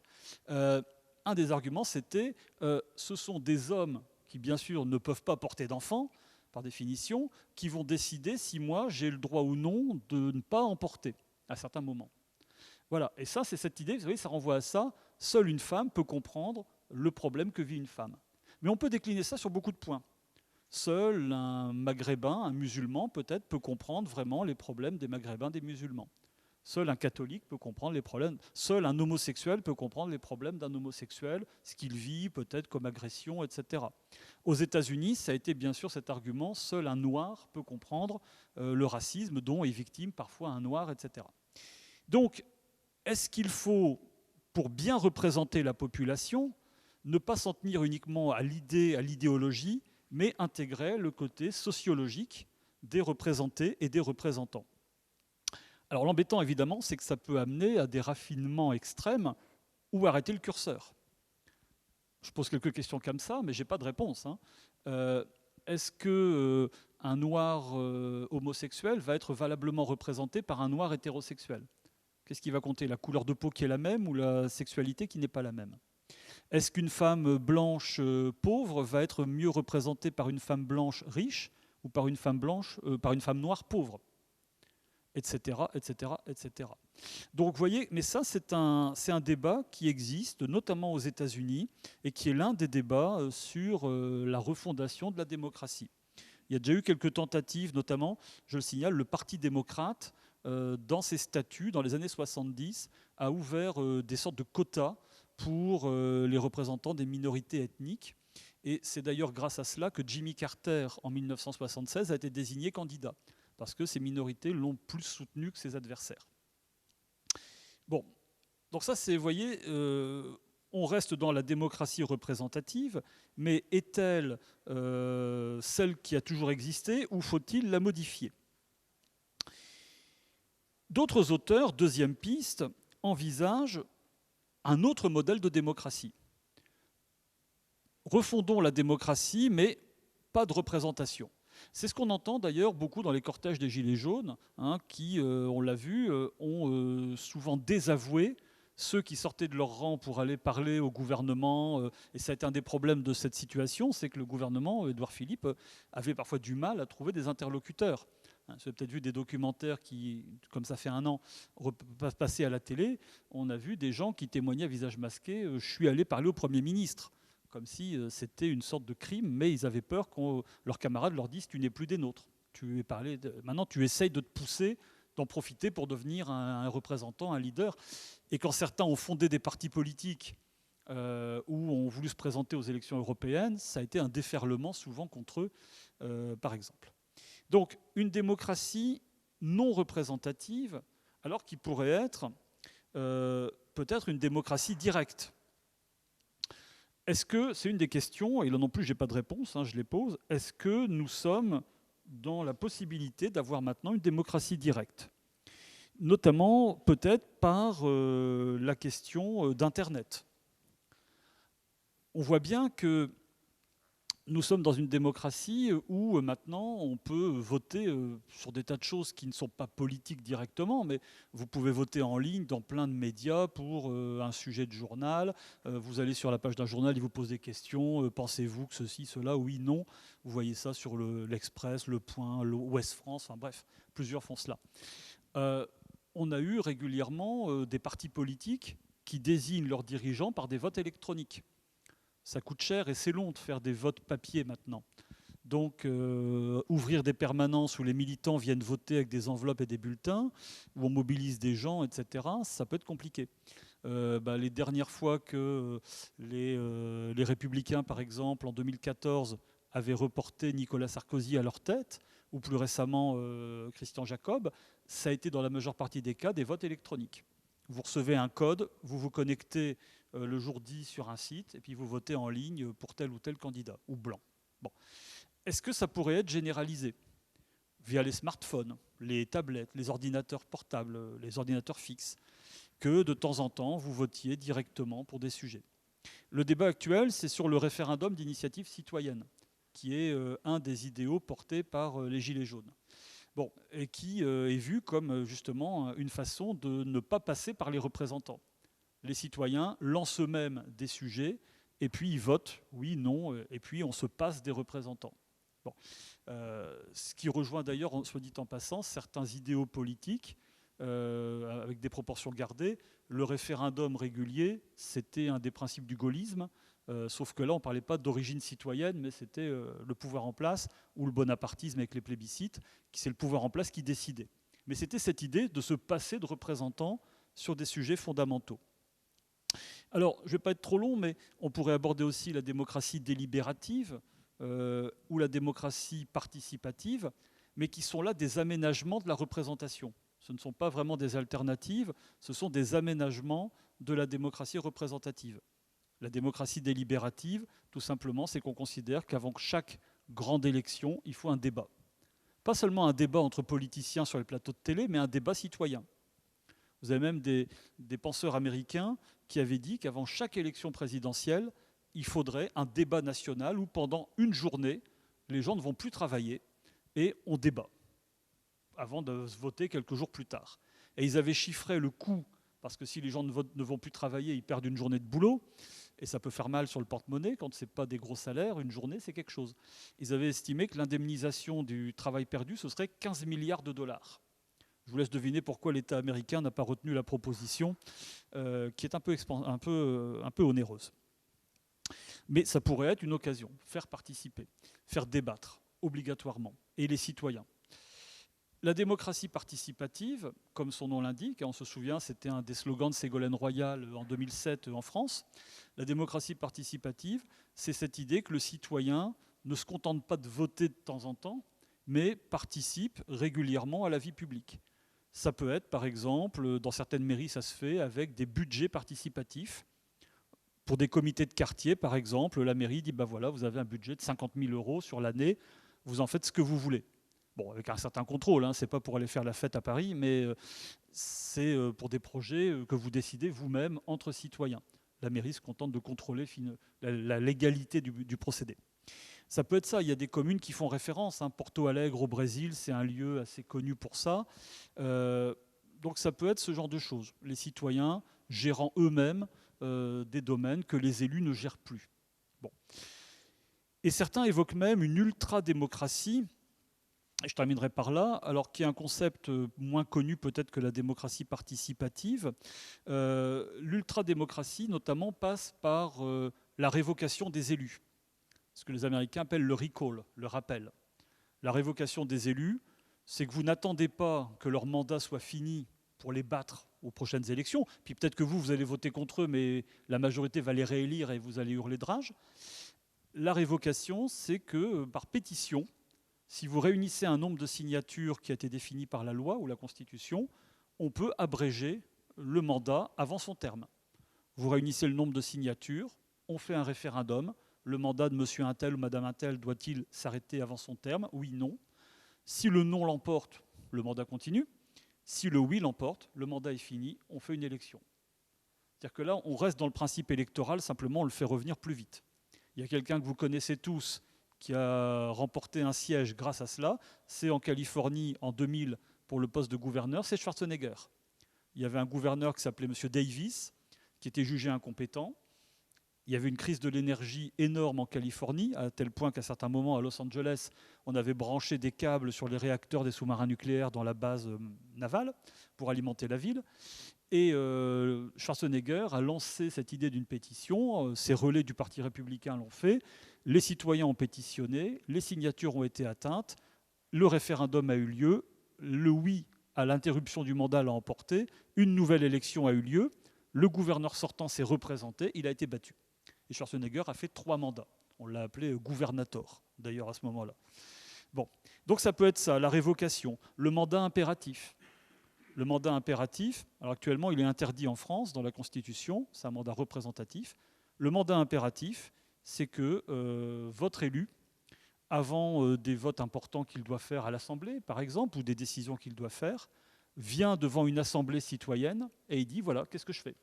un des arguments, c'était ce sont des hommes qui, bien sûr, ne peuvent pas porter d'enfants, par définition, qui vont décider si moi, j'ai le droit ou non de ne pas en porter à certains moments. Voilà, et ça, c'est cette idée, vous savez, ça renvoie à ça, seule une femme peut comprendre le problème que vit une femme. Mais on peut décliner ça sur beaucoup de points. Seul un maghrébin, un musulman, peut-être, peut comprendre vraiment les problèmes des maghrébins, des musulmans. Seul un catholique peut comprendre les problèmes. Seul un homosexuel peut comprendre les problèmes d'un homosexuel, ce qu'il vit peut-être comme agression, etc. Aux États-Unis, ça a été bien sûr cet argument, seul un noir peut comprendre le racisme dont est victime parfois un noir, etc. Donc, est-ce qu'il faut, pour bien représenter la population, ne pas s'en tenir uniquement à l'idée, à l'idéologie, mais intégrer le côté sociologique des représentés et des représentants? Alors l'embêtant, évidemment, c'est que ça peut amener à des raffinements extrêmes ou arrêter le curseur. Je pose quelques questions comme ça, mais je n'ai pas de réponse. Est-ce qu'un noir homosexuel va être valablement représenté par un noir hétérosexuel? Qu'est-ce qui va compter? La couleur de peau qui est la même ou la sexualité qui n'est pas la même? Est-ce qu'une femme blanche pauvre va être mieux représentée par une femme blanche riche ou par une femme noire pauvre? Etc., etc., etc. Donc vous voyez, mais ça c'est un débat qui existe notamment aux États-Unis et qui est l'un des débats sur la refondation de la démocratie. Il y a déjà eu quelques tentatives, notamment, je le signale, le Parti démocrate, dans ses statuts, dans les années 70, a ouvert des sortes de quotas pour les représentants des minorités ethniques. Et c'est d'ailleurs grâce à cela que Jimmy Carter, en 1976, a été désigné candidat, parce que ces minorités l'ont plus soutenu que ses adversaires. Bon, donc ça c'est, vous voyez, on reste dans la démocratie représentative, mais est-elle celle qui a toujours existé ou faut-il la modifier? D'autres auteurs, deuxième piste, envisagent un autre modèle de démocratie. Refondons la démocratie, mais pas de représentation. C'est ce qu'on entend d'ailleurs beaucoup dans les cortèges des Gilets jaunes, qui, on l'a vu, ont souvent désavoué ceux qui sortaient de leur rang pour aller parler au gouvernement. Et ça a été un des problèmes de cette situation, c'est que le gouvernement, Édouard Philippe, avait parfois du mal à trouver des interlocuteurs. Vous avez peut-être vu des documentaires qui, comme ça fait un an, passaient à la télé. On a vu des gens qui témoignaient à visage masqué « je suis allé parler au Premier ministre ». Comme si c'était une sorte de crime, mais ils avaient peur que leurs camarades leur disent « tu n'es plus des nôtres ». Maintenant, tu essayes de te pousser, d'en profiter pour devenir un représentant, un leader. Et quand certains ont fondé des partis politiques ou ont voulu se présenter aux élections européennes, ça a été un déferlement souvent contre eux, par exemple. Donc, une démocratie non représentative, alors qu'il pourrait être peut-être une démocratie directe. Est-ce que, c'est une des questions, et là non plus je n'ai pas de réponse, je les pose, est-ce que nous sommes dans la possibilité d'avoir maintenant une démocratie directe? Notamment peut-être par la question d'Internet. On voit bien que nous sommes dans une démocratie où maintenant on peut voter sur des tas de choses qui ne sont pas politiques directement, mais vous pouvez voter en ligne dans plein de médias pour un sujet de journal. Vous allez sur la page d'un journal, il vous pose des questions. Pensez-vous que ceci, cela, oui, non. Vous voyez ça sur l'Express, Le Point, Ouest France, enfin bref, plusieurs font cela. On a eu régulièrement des partis politiques qui désignent leurs dirigeants par des votes électroniques. Ça coûte cher et c'est long de faire des votes papier maintenant. Donc, ouvrir des permanences où les militants viennent voter avec des enveloppes et des bulletins, où on mobilise des gens, etc., ça peut être compliqué. Les dernières fois que les Républicains, par exemple, en 2014, avaient reporté Nicolas Sarkozy à leur tête, ou plus récemment Christian Jacob, ça a été dans la majeure partie des cas des votes électroniques. Vous recevez un code, vous vous connectez le jour dit sur un site, et puis vous votez en ligne pour tel ou tel candidat, ou blanc. Bon. Est-ce que ça pourrait être généralisé via les smartphones, les tablettes, les ordinateurs portables, les ordinateurs fixes, que de temps en temps, vous votiez directement pour des sujets? Le débat actuel, c'est sur le référendum d'initiative citoyenne, qui est un des idéaux portés par les Gilets jaunes. Bon, et qui est vu comme justement une façon de ne pas passer par les représentants. Les citoyens lancent eux-mêmes des sujets, et puis ils votent, oui, non, et puis on se passe des représentants. Bon. Ce qui rejoint d'ailleurs, soit dit en passant, certains idéaux politiques, avec des proportions gardées. Le référendum régulier, c'était un des principes du gaullisme, sauf que là, on ne parlait pas d'origine citoyenne, mais c'était le pouvoir en place, ou le bonapartisme avec les plébiscites, c'est le pouvoir en place qui décidait. Mais c'était cette idée de se passer de représentants sur des sujets fondamentaux. Alors, je ne vais pas être trop long, mais on pourrait aborder aussi la démocratie délibérative ou la démocratie participative, mais qui sont là des aménagements de la représentation. Ce ne sont pas vraiment des alternatives, ce sont des aménagements de la démocratie représentative. La démocratie délibérative, tout simplement, c'est qu'on considère qu'avant chaque grande élection, il faut un débat. Pas seulement un débat entre politiciens sur les plateaux de télé, mais un débat citoyen. Vous avez même des penseurs américains qui avaient dit qu'avant chaque élection présidentielle, il faudrait un débat national où pendant une journée, les gens ne vont plus travailler et on débat avant de se voter quelques jours plus tard. Et ils avaient chiffré le coût, parce que si les gens ne vont plus travailler, ils perdent une journée de boulot, et ça peut faire mal sur le porte-monnaie, quand ce n'est pas des gros salaires, une journée c'est quelque chose. Ils avaient estimé que l'indemnisation du travail perdu, ce serait 15 milliards de dollars. Je vous laisse deviner pourquoi l'État américain n'a pas retenu la proposition, qui est un peu onéreuse. Mais ça pourrait être une occasion, faire participer, faire débattre obligatoirement, et les citoyens. La démocratie participative, comme son nom l'indique, on se souvient, c'était un des slogans de Ségolène Royal en 2007 en France. La démocratie participative, c'est cette idée que le citoyen ne se contente pas de voter de temps en temps, mais participe régulièrement à la vie publique. Ça peut être, par exemple, dans certaines mairies, ça se fait avec des budgets participatifs. Pour des comités de quartier, par exemple, la mairie dit, voilà, vous avez un budget de 50 000 € sur l'année, vous en faites ce que vous voulez. Bon, avec un certain contrôle, ce n'est pas pour aller faire la fête à Paris, mais c'est pour des projets que vous décidez vous-même entre citoyens. La mairie se contente de contrôler la légalité du procédé. Ça peut être ça. Il y a des communes qui font référence. Porto Alegre au Brésil, c'est un lieu assez connu pour ça. Donc ça peut être ce genre de choses. Les citoyens gérant eux-mêmes des domaines que les élus ne gèrent plus. Bon. Et certains évoquent même une ultra-démocratie. Et je terminerai par là, alors qui est un concept moins connu peut-être que la démocratie participative. L'ultra-démocratie, notamment, passe par la révocation des élus. Ce que les Américains appellent le recall, le rappel. La révocation des élus, c'est que vous n'attendez pas que leur mandat soit fini pour les battre aux prochaines élections. Puis peut-être que vous allez voter contre eux, mais la majorité va les réélire et vous allez hurler de rage. La révocation, c'est que par pétition, si vous réunissez un nombre de signatures qui a été défini par la loi ou la Constitution, on peut abréger le mandat avant son terme. Vous réunissez le nombre de signatures, on fait un référendum, le mandat de monsieur Untel ou madame Untel doit-il s'arrêter avant son terme? Oui, non. Si le non l'emporte, le mandat continue. Si le oui l'emporte, le mandat est fini, on fait une élection. C'est-à-dire que là, on reste dans le principe électoral, simplement on le fait revenir plus vite. Il y a quelqu'un que vous connaissez tous qui a remporté un siège grâce à cela, c'est en Californie en 2000 pour le poste de gouverneur, c'est Schwarzenegger. Il y avait un gouverneur qui s'appelait M. Davis, qui était jugé incompétent. Il y avait une crise de l'énergie énorme en Californie, à tel point qu'à certains moments, à Los Angeles, on avait branché des câbles sur les réacteurs des sous-marins nucléaires dans la base navale pour alimenter la ville. Et Schwarzenegger a lancé cette idée d'une pétition, ces relais du Parti républicain l'ont fait, les citoyens ont pétitionné, les signatures ont été atteintes, le référendum a eu lieu, le oui à l'interruption du mandat l'a emporté, une nouvelle élection a eu lieu, le gouverneur sortant s'est représenté, il a été battu. Et Schwarzenegger a fait 3 mandats. On l'a appelé gouvernator, d'ailleurs, à ce moment-là. Bon. Donc ça peut être ça, la révocation, le mandat impératif. Le mandat impératif, alors actuellement, il est interdit en France, dans la Constitution, c'est un mandat représentatif. Le mandat impératif, c'est que votre élu, avant des votes importants qu'il doit faire à l'Assemblée, par exemple, ou des décisions qu'il doit faire, vient devant une assemblée citoyenne et il dit, voilà, qu'est-ce que je fais?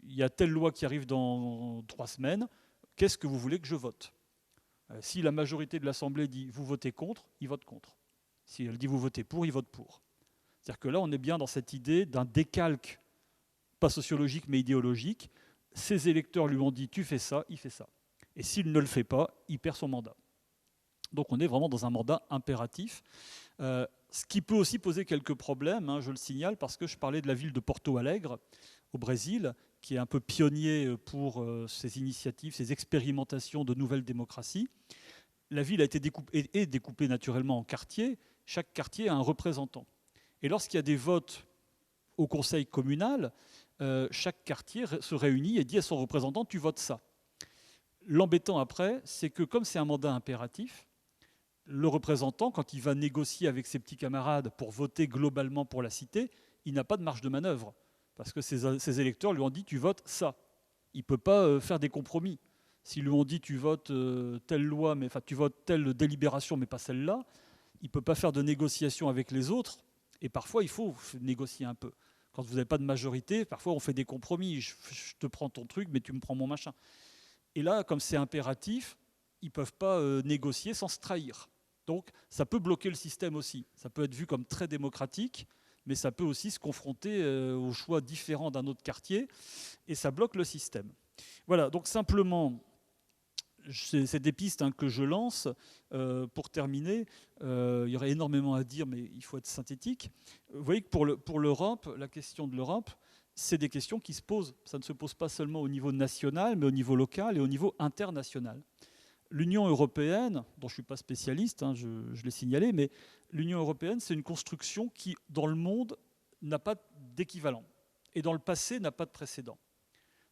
Il y a telle loi qui arrive dans 3 semaines, qu'est-ce que vous voulez que je vote? Si la majorité de l'Assemblée dit, vous votez contre, il vote contre. Si elle dit, vous votez pour, il vote pour. C'est-à-dire que là, on est bien dans cette idée d'un décalque, pas sociologique, mais idéologique. Ses électeurs lui ont dit, tu fais ça, il fait ça. Et s'il ne le fait pas, il perd son mandat. Donc on est vraiment dans un mandat impératif. Ce qui peut aussi poser quelques problèmes, je le signale, parce que je parlais de la ville de Porto Alegre, au Brésil, qui est un peu pionnier pour ces initiatives, ces expérimentations de nouvelles démocraties. La ville a été découpée naturellement en quartiers. Chaque quartier a un représentant. Et lorsqu'il y a des votes au conseil communal, chaque quartier se réunit et dit à son représentant « tu votes ça ». L'embêtant après, c'est que comme c'est un mandat impératif, le représentant, quand il va négocier avec ses petits camarades pour voter globalement pour la cité, il n'a pas de marge de manœuvre. Parce que ses électeurs lui ont dit « tu votes ça ». Il ne peut pas faire des compromis. S'ils lui ont dit « tu votes telle loi, mais, enfin, tu votes telle délibération, mais pas celle-là », il ne peut pas faire de négociation avec les autres. Et parfois, il faut négocier un peu. Quand vous n'avez pas de majorité, parfois on fait des compromis. Je te prends ton truc, mais tu me prends mon machin. Et là, comme c'est impératif, ils ne peuvent pas négocier sans se trahir. Donc, ça peut bloquer le système aussi. Ça peut être vu comme très démocratique, mais ça peut aussi se confronter aux choix différents d'un autre quartier, et ça bloque le système. Voilà, donc simplement, c'est des pistes que je lance. Pour terminer, il y aurait énormément à dire, mais il faut être synthétique. Vous voyez que pour l'Europe, la question de l'Europe, c'est des questions qui se posent. Ça ne se pose pas seulement au niveau national, mais au niveau local et au niveau international. L'Union européenne, dont je ne suis pas spécialiste, je l'ai signalé, mais l'Union européenne, c'est une construction qui, dans le monde, n'a pas d'équivalent. Et dans le passé, n'a pas de précédent.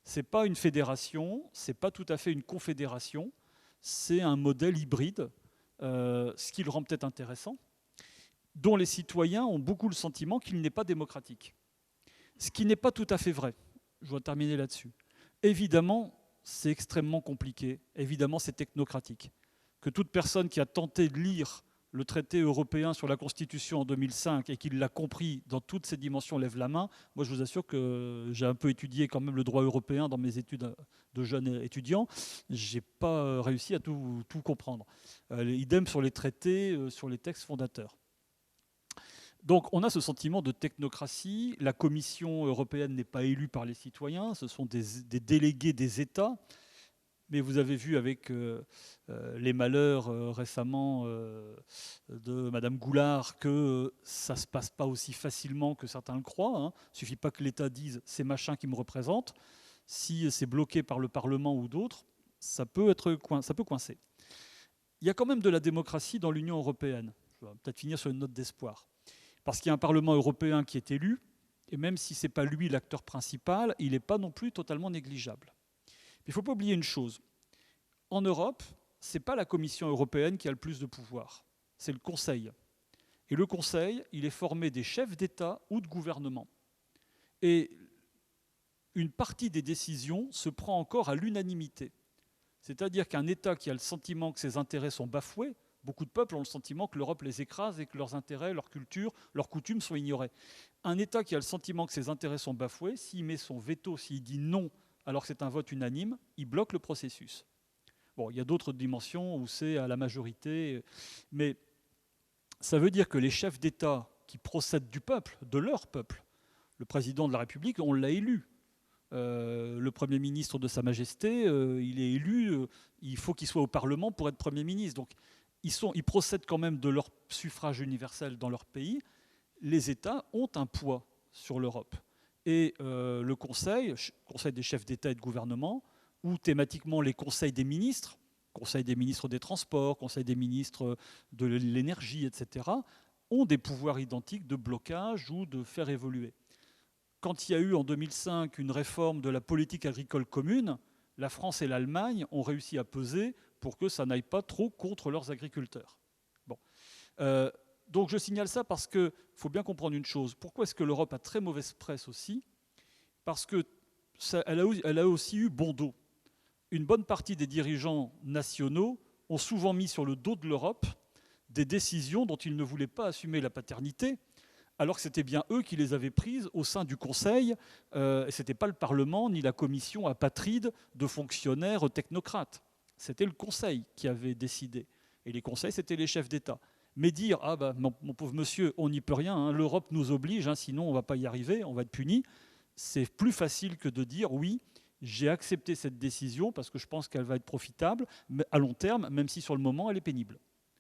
Ce n'est pas une fédération, ce n'est pas tout à fait une confédération, c'est un modèle hybride, ce qui le rend peut-être intéressant, dont les citoyens ont beaucoup le sentiment qu'il n'est pas démocratique. Ce qui n'est pas tout à fait vrai. Je dois terminer là-dessus. Évidemment, c'est extrêmement compliqué. Évidemment, c'est technocratique. Que toute personne qui a tenté de lire le traité européen sur la Constitution en 2005 et qu'il l'a compris dans toutes ses dimensions lève la main. Moi, je vous assure que j'ai un peu étudié quand même le droit européen dans mes études de jeune étudiant. Je n'ai pas réussi à tout comprendre. Idem sur les traités, sur les textes fondateurs. Donc on a ce sentiment de technocratie. La Commission européenne n'est pas élue par les citoyens, ce sont des délégués des États. Mais vous avez vu avec les malheurs récemment de Madame Goulard que ça ne se passe pas aussi facilement que certains le croient. Il ne suffit pas que l'État dise « c'est machin qui me représente ». Si c'est bloqué par le Parlement ou d'autres, ça peut coincer. Il y a quand même de la démocratie dans l'Union européenne. Je vais peut-être finir sur une note d'espoir. Parce qu'il y a un Parlement européen qui est élu, et même si ce n'est pas lui l'acteur principal, il n'est pas non plus totalement négligeable. Il ne faut pas oublier une chose. En Europe, ce n'est pas la Commission européenne qui a le plus de pouvoir, c'est le Conseil. Et le Conseil, il est formé des chefs d'État ou de gouvernement. Et une partie des décisions se prend encore à l'unanimité. C'est-à-dire qu'un État qui a le sentiment que ses intérêts sont bafoués, beaucoup de peuples ont le sentiment que l'Europe les écrase et que leurs intérêts, leur culture, leurs coutumes sont ignorés. Un État qui a le sentiment que ses intérêts sont bafoués, s'il met son veto, s'il dit non alors que c'est un vote unanime, il bloque le processus. Bon, il y a d'autres dimensions où c'est à la majorité, mais ça veut dire que les chefs d'État qui procèdent du peuple, de leur peuple, le président de la République, on l'a élu. Le Premier ministre de Sa Majesté, il est élu, il faut qu'il soit au Parlement pour être Premier ministre. Donc ils procèdent quand même de leur suffrage universel dans leur pays. Les États ont un poids sur l'Europe. Et le conseil des chefs d'État et de gouvernement, ou thématiquement les conseils des ministres des Transports, conseil des ministres de l'énergie, etc., ont des pouvoirs identiques de blocage ou de faire évoluer. Quand il y a eu en 2005 une réforme de la politique agricole commune, la France et l'Allemagne ont réussi à peser pour que ça n'aille pas trop contre leurs agriculteurs. Bon. Donc je signale ça parce qu'il faut bien comprendre une chose. Pourquoi est-ce que l'Europe a très mauvaise presse aussi? Parce qu'elle a aussi eu bon dos. Une bonne partie des dirigeants nationaux ont souvent mis sur le dos de l'Europe des décisions dont ils ne voulaient pas assumer la paternité, alors que c'était bien eux qui les avaient prises au sein du Conseil. Ce n'était pas le Parlement ni la Commission apatride de fonctionnaires technocrates. C'était le Conseil qui avait décidé. Et les conseils, c'était les chefs d'État. Mais dire « Ah ben, mon pauvre monsieur, on n'y peut rien, hein, l'Europe nous oblige, hein, sinon on ne va pas y arriver, on va être puni », c'est plus facile que de dire « Oui, j'ai accepté cette décision parce que je pense qu'elle va être profitable à long terme, même si sur le moment, elle est pénible. »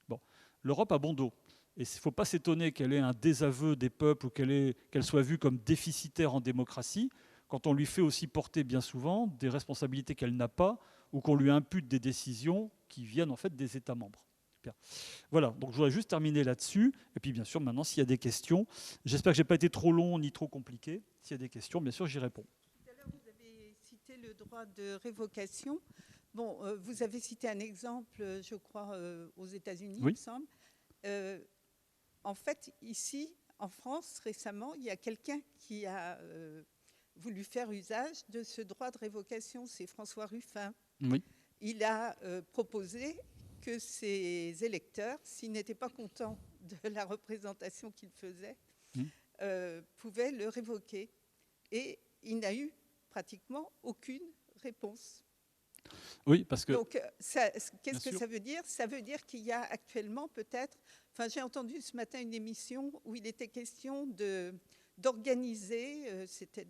Bon, l'Europe a bon dos. Et il ne faut pas s'étonner qu'elle ait un désaveu des peuples ou qu'elle soit vue comme déficitaire en démocratie quand on lui fait aussi porter bien souvent des responsabilités qu'elle n'a pas ou qu'on lui impute des décisions qui viennent en fait des États membres. Bien. Voilà, donc je voudrais juste terminer là-dessus. Et puis bien sûr, maintenant, s'il y a des questions, j'espère que je n'ai pas été trop long ni trop compliqué. S'il y a des questions, bien sûr, j'y réponds. Tout à l'heure, vous avez cité le droit de révocation. Bon, vous avez cité un exemple, je crois, aux États-Unis, Oui. il me semble. En fait, ici, en France, récemment, il y a quelqu'un qui a voulu faire usage de ce droit de révocation. C'est François Ruffin. Oui. Il a proposé que ses électeurs, s'ils n'étaient pas contents de la représentation qu'il faisait, pouvaient le révoquer. Et il n'a eu pratiquement aucune réponse. Oui, parce que... Donc, qu'est-ce que ça veut dire? Ça veut dire qu'il y a actuellement peut-être... Enfin, j'ai entendu ce matin une émission où il était question d'organiser, c'était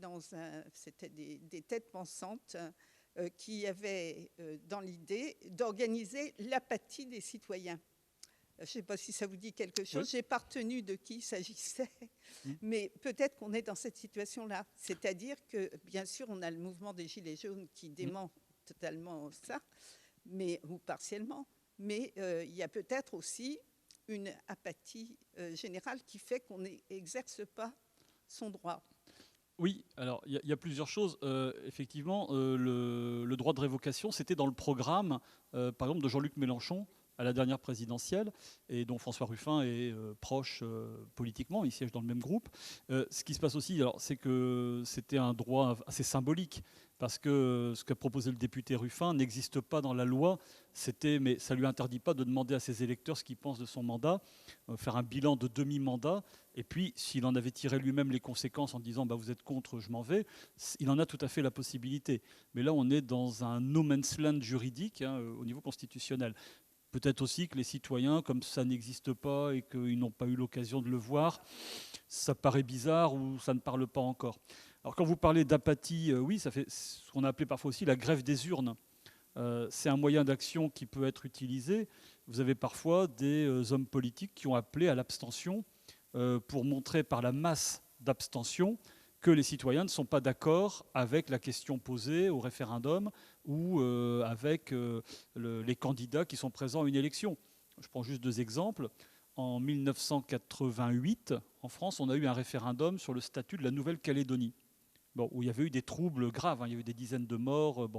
des têtes pensantes qui avaient dans l'idée d'organiser l'apathie des citoyens. Je ne sais pas si ça vous dit quelque chose. Oui. Je n'ai pas retenu de qui il s'agissait, mais peut-être qu'on est dans cette situation-là. C'est-à-dire que, bien sûr, on a le mouvement des Gilets jaunes qui dément totalement ça, ou partiellement, mais il y a peut-être aussi une apathie générale qui fait qu'on n'exerce pas son droit. Oui, alors il y a plusieurs choses. Effectivement, le droit de révocation, c'était dans le programme, par exemple, de Jean-Luc Mélenchon à la dernière présidentielle, et dont François Ruffin est proche politiquement, il siège dans le même groupe. Ce qui se passe aussi, c'est que c'était un droit assez symbolique, parce que ce qu'a proposé le député Ruffin n'existe pas dans la loi, mais ça ne lui interdit pas de demander à ses électeurs ce qu'ils pensent de son mandat, faire un bilan de demi-mandat, et puis s'il en avait tiré lui-même les conséquences en disant bah, vous êtes contre, je m'en vais, il en a tout à fait la possibilité. Mais là, on est dans un no man's land juridique au niveau constitutionnel. Peut-être aussi que les citoyens, comme ça n'existe pas et qu'ils n'ont pas eu l'occasion de le voir, ça paraît bizarre ou ça ne parle pas encore. Alors quand vous parlez d'apathie, oui, ça fait ce qu'on a appelé parfois aussi la grève des urnes. C'est un moyen d'action qui peut être utilisé. Vous avez parfois des hommes politiques qui ont appelé à l'abstention pour montrer par la masse d'abstention que les citoyens ne sont pas d'accord avec la question posée au référendum ou avec les candidats qui sont présents à une élection. Je prends juste 2 exemples. En 1988, en France, on a eu un référendum sur le statut de la Nouvelle-Calédonie, où il y avait eu des troubles graves, il y a eu des dizaines de morts.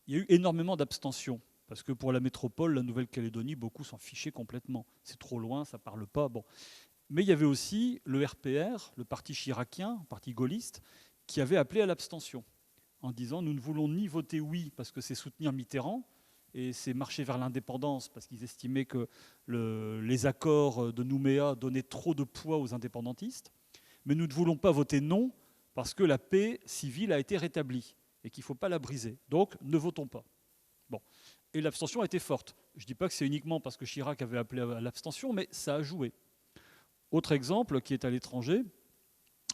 Il y a eu énormément d'abstentions, parce que pour la métropole, la Nouvelle-Calédonie, beaucoup s'en fichaient complètement. C'est trop loin, ça ne parle pas. Mais il y avait aussi le RPR, le parti chiracien, le parti gaulliste, qui avait appelé à l'abstention, en disant nous ne voulons ni voter oui, parce que c'est soutenir Mitterrand, et c'est marcher vers l'indépendance, parce qu'ils estimaient que les accords de Nouméa donnaient trop de poids aux indépendantistes, mais nous ne voulons pas voter non, parce que la paix civile a été rétablie, et qu'il ne faut pas la briser. Donc, ne votons pas. Et l'abstention a été forte. Je ne dis pas que c'est uniquement parce que Chirac avait appelé à l'abstention, mais ça a joué. Autre exemple qui est à l'étranger,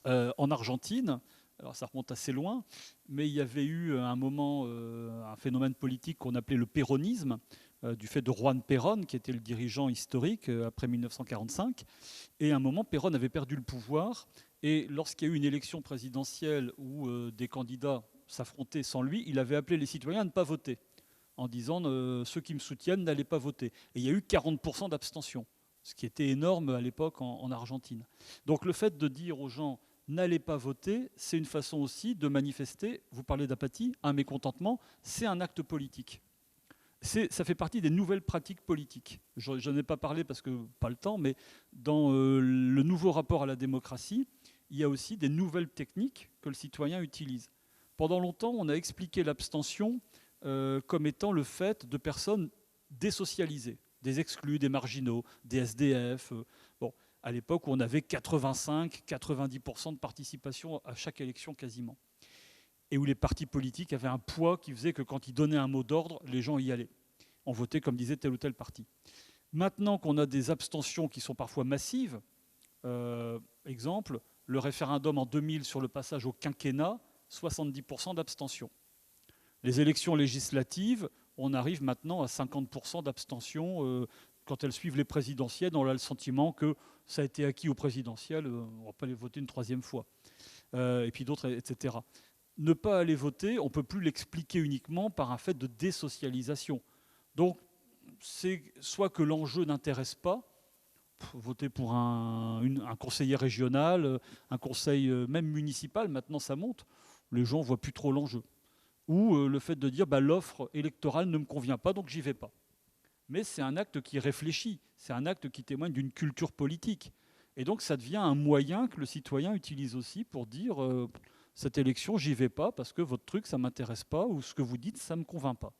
en Argentine, alors ça remonte assez loin, mais il y avait eu un moment, un phénomène politique qu'on appelait le péronisme, du fait de Juan Perón, qui était le dirigeant historique après 1945. Et à un moment, Perón avait perdu le pouvoir. Et lorsqu'il y a eu une élection présidentielle où des candidats s'affrontaient sans lui, il avait appelé les citoyens à ne pas voter, en disant ceux qui me soutiennent n'allaient pas voter. Et il y a eu 40% d'abstention, ce qui était énorme à l'époque en Argentine. Donc le fait de dire aux gens n'allez pas voter, c'est une façon aussi de manifester, vous parlez d'apathie, un mécontentement, c'est un acte politique. Ça fait partie des nouvelles pratiques politiques. Je n'en ai pas parlé parce que pas le temps, mais dans le nouveau rapport à la démocratie, il y a aussi des nouvelles techniques que le citoyen utilise. Pendant longtemps, on a expliqué l'abstention comme étant le fait de personnes désocialisées, des exclus, des marginaux, des SDF. À l'époque où on avait 85-90% de participation à chaque élection quasiment. Et où les partis politiques avaient un poids qui faisait que quand ils donnaient un mot d'ordre, les gens y allaient. On votait comme disait tel ou tel parti. Maintenant qu'on a des abstentions qui sont parfois massives, exemple, le référendum en 2000 sur le passage au quinquennat, 70% d'abstention. Les élections législatives, on arrive maintenant à 50% d'abstention. Quand elles suivent les présidentielles, on a le sentiment que ça a été acquis aux présidentielles, on ne va pas les voter une 3e fois. Et puis d'autres, etc. Ne pas aller voter, on ne peut plus l'expliquer uniquement par un fait de désocialisation. Donc, c'est soit que l'enjeu n'intéresse pas, voter pour un conseiller régional, un conseil même municipal, maintenant ça monte, les gens ne voient plus trop l'enjeu. Ou le fait de dire l'offre électorale ne me convient pas, donc j'y vais pas. Mais c'est un acte qui réfléchit, c'est un acte qui témoigne d'une culture politique. Et donc ça devient un moyen que le citoyen utilise aussi pour dire cette élection, j'y vais pas parce que votre truc, ça m'intéresse pas, ou ce que vous dites, ça me convainc pas.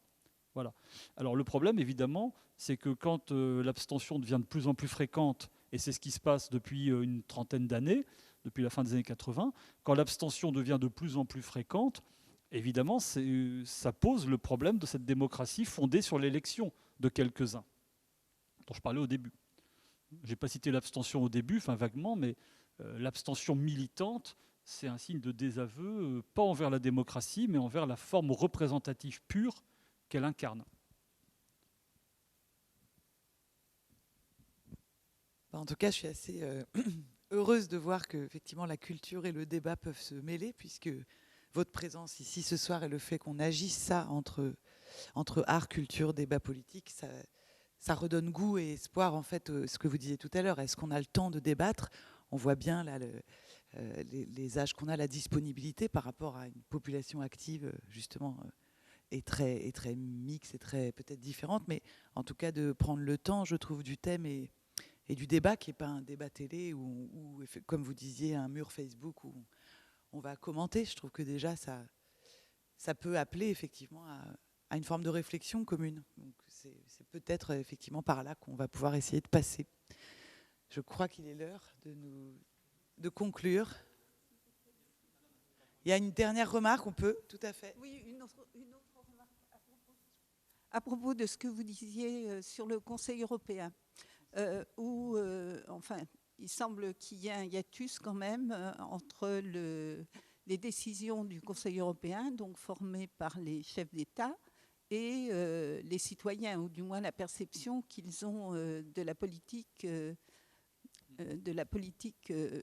Voilà. Alors le problème, évidemment, c'est que quand l'abstention devient de plus en plus fréquente, et c'est ce qui se passe depuis une trentaine d'années, depuis la fin des années 80, quand l'abstention devient de plus en plus fréquente, évidemment, ça pose le problème de cette démocratie fondée sur l'élection de quelques-uns, dont je parlais au début. Je n'ai pas cité l'abstention au début, enfin vaguement, mais l'abstention militante, c'est un signe de désaveu, pas envers la démocratie, mais envers la forme représentative pure qu'elle incarne. En tout cas, je suis assez heureuse de voir que effectivement, la culture et le débat peuvent se mêler, puisque votre présence ici ce soir et le fait qu'on agisse ça entre art, culture, débat politique, ça redonne goût et espoir, en fait, ce que vous disiez tout à l'heure. Est-ce qu'on a le temps de débattre? On voit bien là les âges qu'on a, la disponibilité par rapport à une population active, justement, est très mixte et très peut-être différente, mais en tout cas de prendre le temps, je trouve, du thème et du débat qui n'est pas un débat télé ou, comme vous disiez, un mur Facebook où on va commenter. Je trouve que déjà ça peut appeler effectivement à une forme de réflexion commune. Donc c'est peut-être effectivement par là qu'on va pouvoir essayer de passer. Je crois qu'il est l'heure de conclure. Il y a une dernière remarque, on peut, tout à fait. Oui, une autre remarque à propos de ce que vous disiez sur le Conseil européen, où, enfin, il semble qu'il y ait un hiatus quand même entre les décisions du Conseil européen, donc formées par les chefs d'État, et les citoyens, ou du moins la perception qu'ils ont de la politique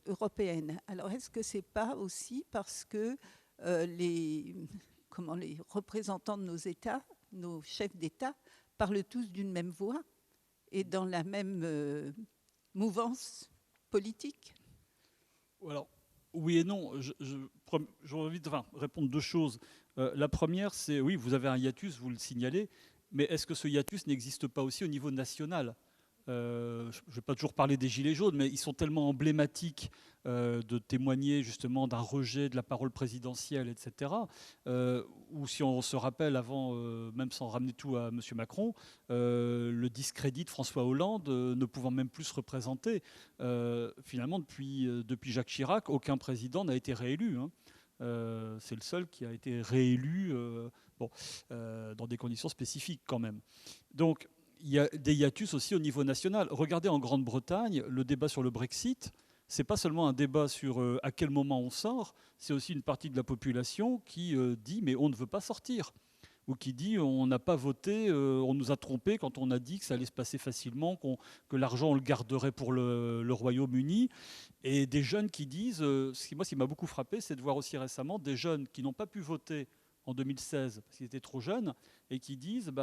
européenne. Alors, est-ce que c'est pas aussi parce que les représentants de nos États, nos chefs d'État, parlent tous d'une même voix et dans la même mouvance politique? Alors, oui et non. J'ai envie de répondre deux choses. La première, c'est oui, vous avez un hiatus, vous le signalez, mais est-ce que ce hiatus n'existe pas aussi au niveau national ? Je ne vais pas toujours parler des Gilets jaunes, mais ils sont tellement emblématiques de témoigner justement d'un rejet de la parole présidentielle, etc. Ou si on se rappelle avant, même sans ramener tout à M. Macron, le discrédit de François Hollande ne pouvant même plus se représenter. Finalement, depuis Jacques Chirac, aucun président n'a été réélu. Hein. C'est le seul qui a été réélu dans des conditions spécifiques quand même. Donc, il y a des hiatus aussi au niveau national. Regardez en Grande-Bretagne, le débat sur le Brexit, ce n'est pas seulement un débat sur à quel moment on sort, c'est aussi une partie de la population qui dit mais on ne veut pas sortir. Ou qui dit on n'a pas voté, on nous a trompés quand on a dit que ça allait se passer facilement, que l'argent on le garderait pour le Royaume-Uni. Et des jeunes qui disent, ce qui m'a beaucoup frappé, c'est de voir aussi récemment des jeunes qui n'ont pas pu voter en 2016 parce qu'ils étaient trop jeunes et qui disent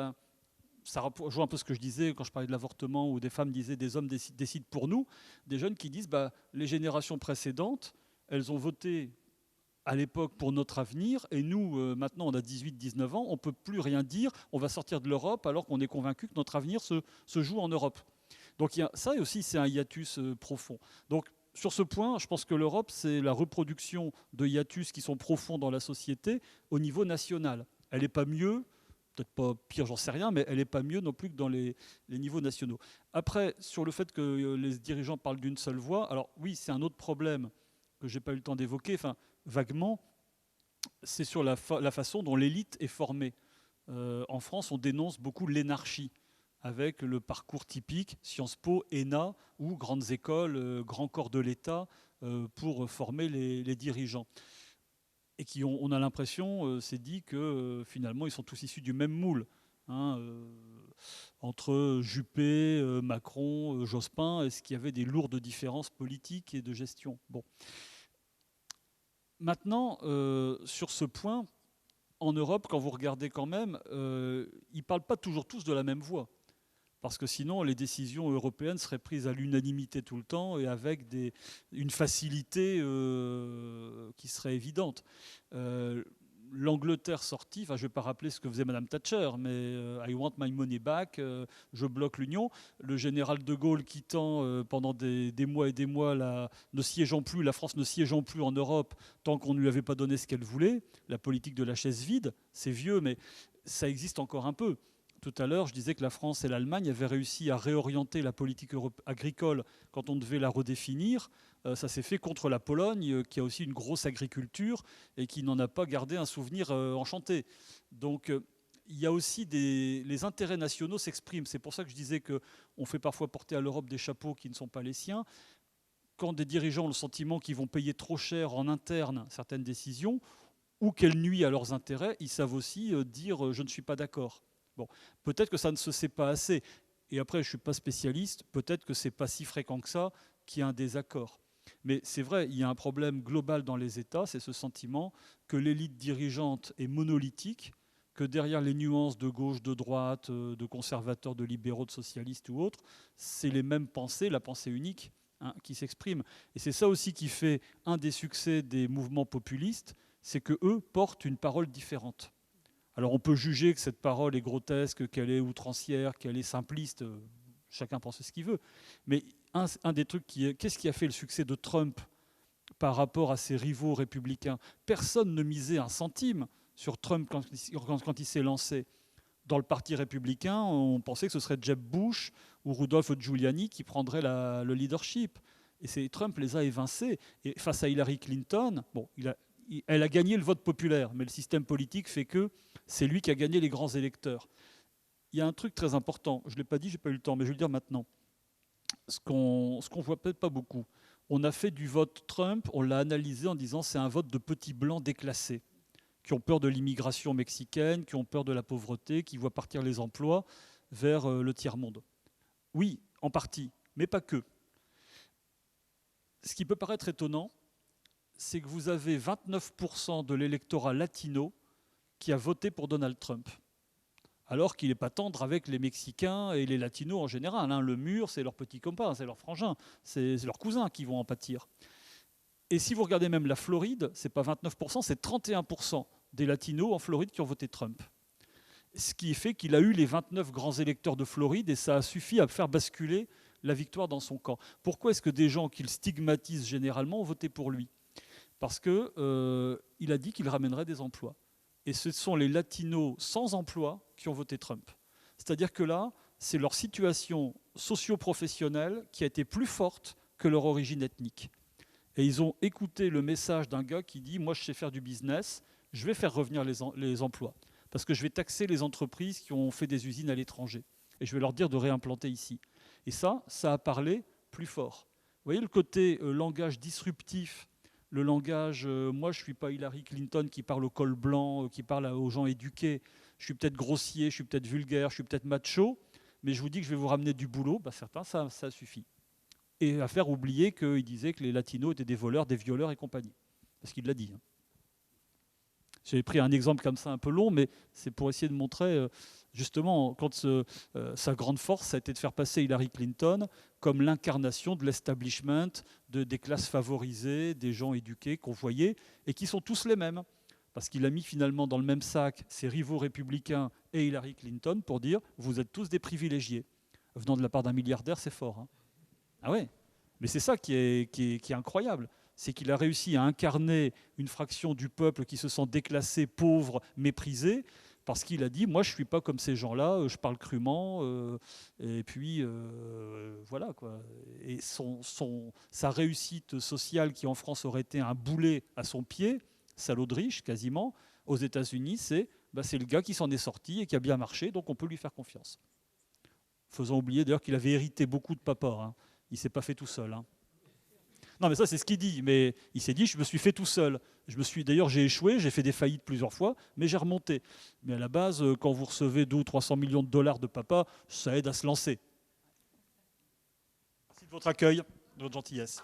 ça rejoint un peu ce que je disais quand je parlais de l'avortement, où des femmes disaient des hommes décident pour nous, des jeunes qui disent les générations précédentes, elles ont voté à l'époque pour notre avenir, et nous, maintenant, on a 18-19 ans, on ne peut plus rien dire, on va sortir de l'Europe alors qu'on est convaincu que notre avenir se joue en Europe. Donc ça aussi, c'est un hiatus profond. Donc sur ce point, je pense que l'Europe, c'est la reproduction de hiatus qui sont profonds dans la société au niveau national. Elle n'est pas mieux, peut-être pas pire, j'en sais rien, mais elle n'est pas mieux non plus que dans les niveaux nationaux. Après, sur le fait que les dirigeants parlent d'une seule voix, alors oui, c'est un autre problème que je n'ai pas eu le temps d'évoquer, vaguement, c'est sur la façon dont l'élite est formée. En France, on dénonce beaucoup l'énarchie, avec le parcours typique Sciences Po, ENA, ou grandes écoles, grands corps de l'État, pour former les dirigeants. Et qui on a l'impression, c'est dit que finalement ils sont tous issus du même moule, hein, entre Juppé, Macron, Jospin. Est-ce qu'il y avait des lourdes différences politiques et de gestion ? Bon. Maintenant, sur ce point, en Europe, quand vous regardez quand même, ils ne parlent pas toujours tous de la même voix. Parce que sinon, les décisions européennes seraient prises à l'unanimité tout le temps et avec une facilité qui serait évidente. L'Angleterre sortie, je ne vais pas rappeler ce que faisait Mme Thatcher, mais I want my money back, je bloque l'Union. Le général de Gaulle quittant pendant des mois et des mois, la France ne siégeant plus en Europe tant qu'on ne lui avait pas donné ce qu'elle voulait. La politique de la chaise vide, c'est vieux, mais ça existe encore un peu. Tout à l'heure, je disais que la France et l'Allemagne avaient réussi à réorienter la politique agricole quand on devait la redéfinir. Ça s'est fait contre la Pologne, qui a aussi une grosse agriculture et qui n'en a pas gardé un souvenir enchanté. Donc, il y a aussi les intérêts nationaux s'expriment. C'est pour ça que je disais qu'on fait parfois porter à l'Europe des chapeaux qui ne sont pas les siens. Quand des dirigeants ont le sentiment qu'ils vont payer trop cher en interne certaines décisions ou qu'elles nuisent à leurs intérêts, ils savent aussi dire « je ne suis pas d'accord ». Bon, peut-être que ça ne se sait pas assez. Et après, je ne suis pas spécialiste, peut-être que ce n'est pas si fréquent que ça qu'il y a un désaccord. Mais c'est vrai, il y a un problème global dans les États, c'est ce sentiment que l'élite dirigeante est monolithique, que derrière les nuances de gauche, de droite, de conservateurs, de libéraux, de socialistes ou autres, c'est les mêmes pensées, la pensée unique, qui s'exprime. Et c'est ça aussi qui fait un des succès des mouvements populistes, c'est qu'eux portent une parole différente. Alors on peut juger que cette parole est grotesque, qu'elle est outrancière, qu'elle est simpliste, chacun pense ce qu'il veut. Mais un des trucs qu'est-ce qui a fait le succès de Trump par rapport à ses rivaux républicains? Personne ne misait un centime sur Trump quand il s'est lancé. Dans le parti républicain, on pensait que ce serait Jeb Bush ou Rudolph Giuliani qui prendraient le leadership. Et Trump les a évincés. Et face à Hillary Clinton, bon, elle a gagné le vote populaire, mais le système politique fait que c'est lui qui a gagné les grands électeurs. Il y a un truc très important, je ne l'ai pas dit, je n'ai pas eu le temps, mais je vais le dire maintenant. Ce qu'on voit peut-être pas beaucoup. On a fait du vote Trump, on l'a analysé en disant c'est un vote de petits blancs déclassés, qui ont peur de l'immigration mexicaine, qui ont peur de la pauvreté, qui voient partir les emplois vers le tiers-monde. Oui, en partie, mais pas que. Ce qui peut paraître étonnant, c'est que vous avez 29% de l'électorat latino qui a voté pour Donald Trump. Alors qu'il n'est pas tendre avec les Mexicains et les Latinos en général. Hein. Le mur, c'est leurs petits copains, c'est leurs frangins, c'est leurs cousins qui vont en pâtir. Et si vous regardez même la Floride, ce n'est pas 29%, c'est 31% des Latinos en Floride qui ont voté Trump. Ce qui fait qu'il a eu les 29 grands électeurs de Floride et ça a suffi à faire basculer la victoire dans son camp. Pourquoi est-ce que des gens qu'il stigmatise généralement ont voté pour lui? Parce qu'il a dit qu'il ramènerait des emplois. Et ce sont les Latinos sans emploi qui ont voté Trump. C'est-à-dire que là, c'est leur situation socio-professionnelle qui a été plus forte que leur origine ethnique. Et ils ont écouté le message d'un gars qui dit « Moi, je sais faire du business, je vais faire revenir les emplois. Parce que je vais taxer les entreprises qui ont fait des usines à l'étranger. Et je vais leur dire de réimplanter ici. » Et ça a parlé plus fort. Vous voyez le côté langage disruptif, le langage moi, je ne suis pas Hillary Clinton qui parle au col blanc, qui parle aux gens éduqués. Je suis peut-être grossier, je suis peut-être vulgaire, je suis peut-être macho, mais je vous dis que je vais vous ramener du boulot. Ben, certains, ça suffit. Et à faire oublier qu'il disait que les latinos étaient des voleurs, des violeurs et compagnie. Parce qu'il l'a dit. Hein. J'ai pris un exemple comme ça un peu long, mais c'est pour essayer de montrer, justement, quand sa grande force, ça a été de faire passer Hillary Clinton comme l'incarnation de l'establishment, des classes favorisées, des gens éduqués qu'on voyait, et qui sont tous les mêmes. Parce qu'il a mis finalement dans le même sac ses rivaux républicains et Hillary Clinton pour dire « vous êtes tous des privilégiés ». Venant de la part d'un milliardaire, c'est fort. Hein. Ah ouais, mais c'est ça qui est incroyable. C'est qu'il a réussi à incarner une fraction du peuple qui se sent déclassé, pauvre, méprisé, parce qu'il a dit « moi, je ne suis pas comme ces gens-là, je parle crûment, et puis voilà. » quoi. Et sa réussite sociale, qui en France aurait été un boulet à son pied, salaud de riche quasiment, aux États-Unis, c'est le gars qui s'en est sorti et qui a bien marché, donc on peut lui faire confiance. Faisant oublier d'ailleurs qu'il avait hérité beaucoup de papa. Hein. Il ne s'est pas fait tout seul. Hein. Non, mais ça, c'est ce qu'il dit. Mais il s'est dit, je me suis fait tout seul. D'ailleurs, j'ai échoué, j'ai fait des faillites plusieurs fois, mais j'ai remonté. Mais à la base, quand vous recevez 200 ou 300 millions de dollars de papa, ça aide à se lancer. Merci de votre accueil, de votre gentillesse.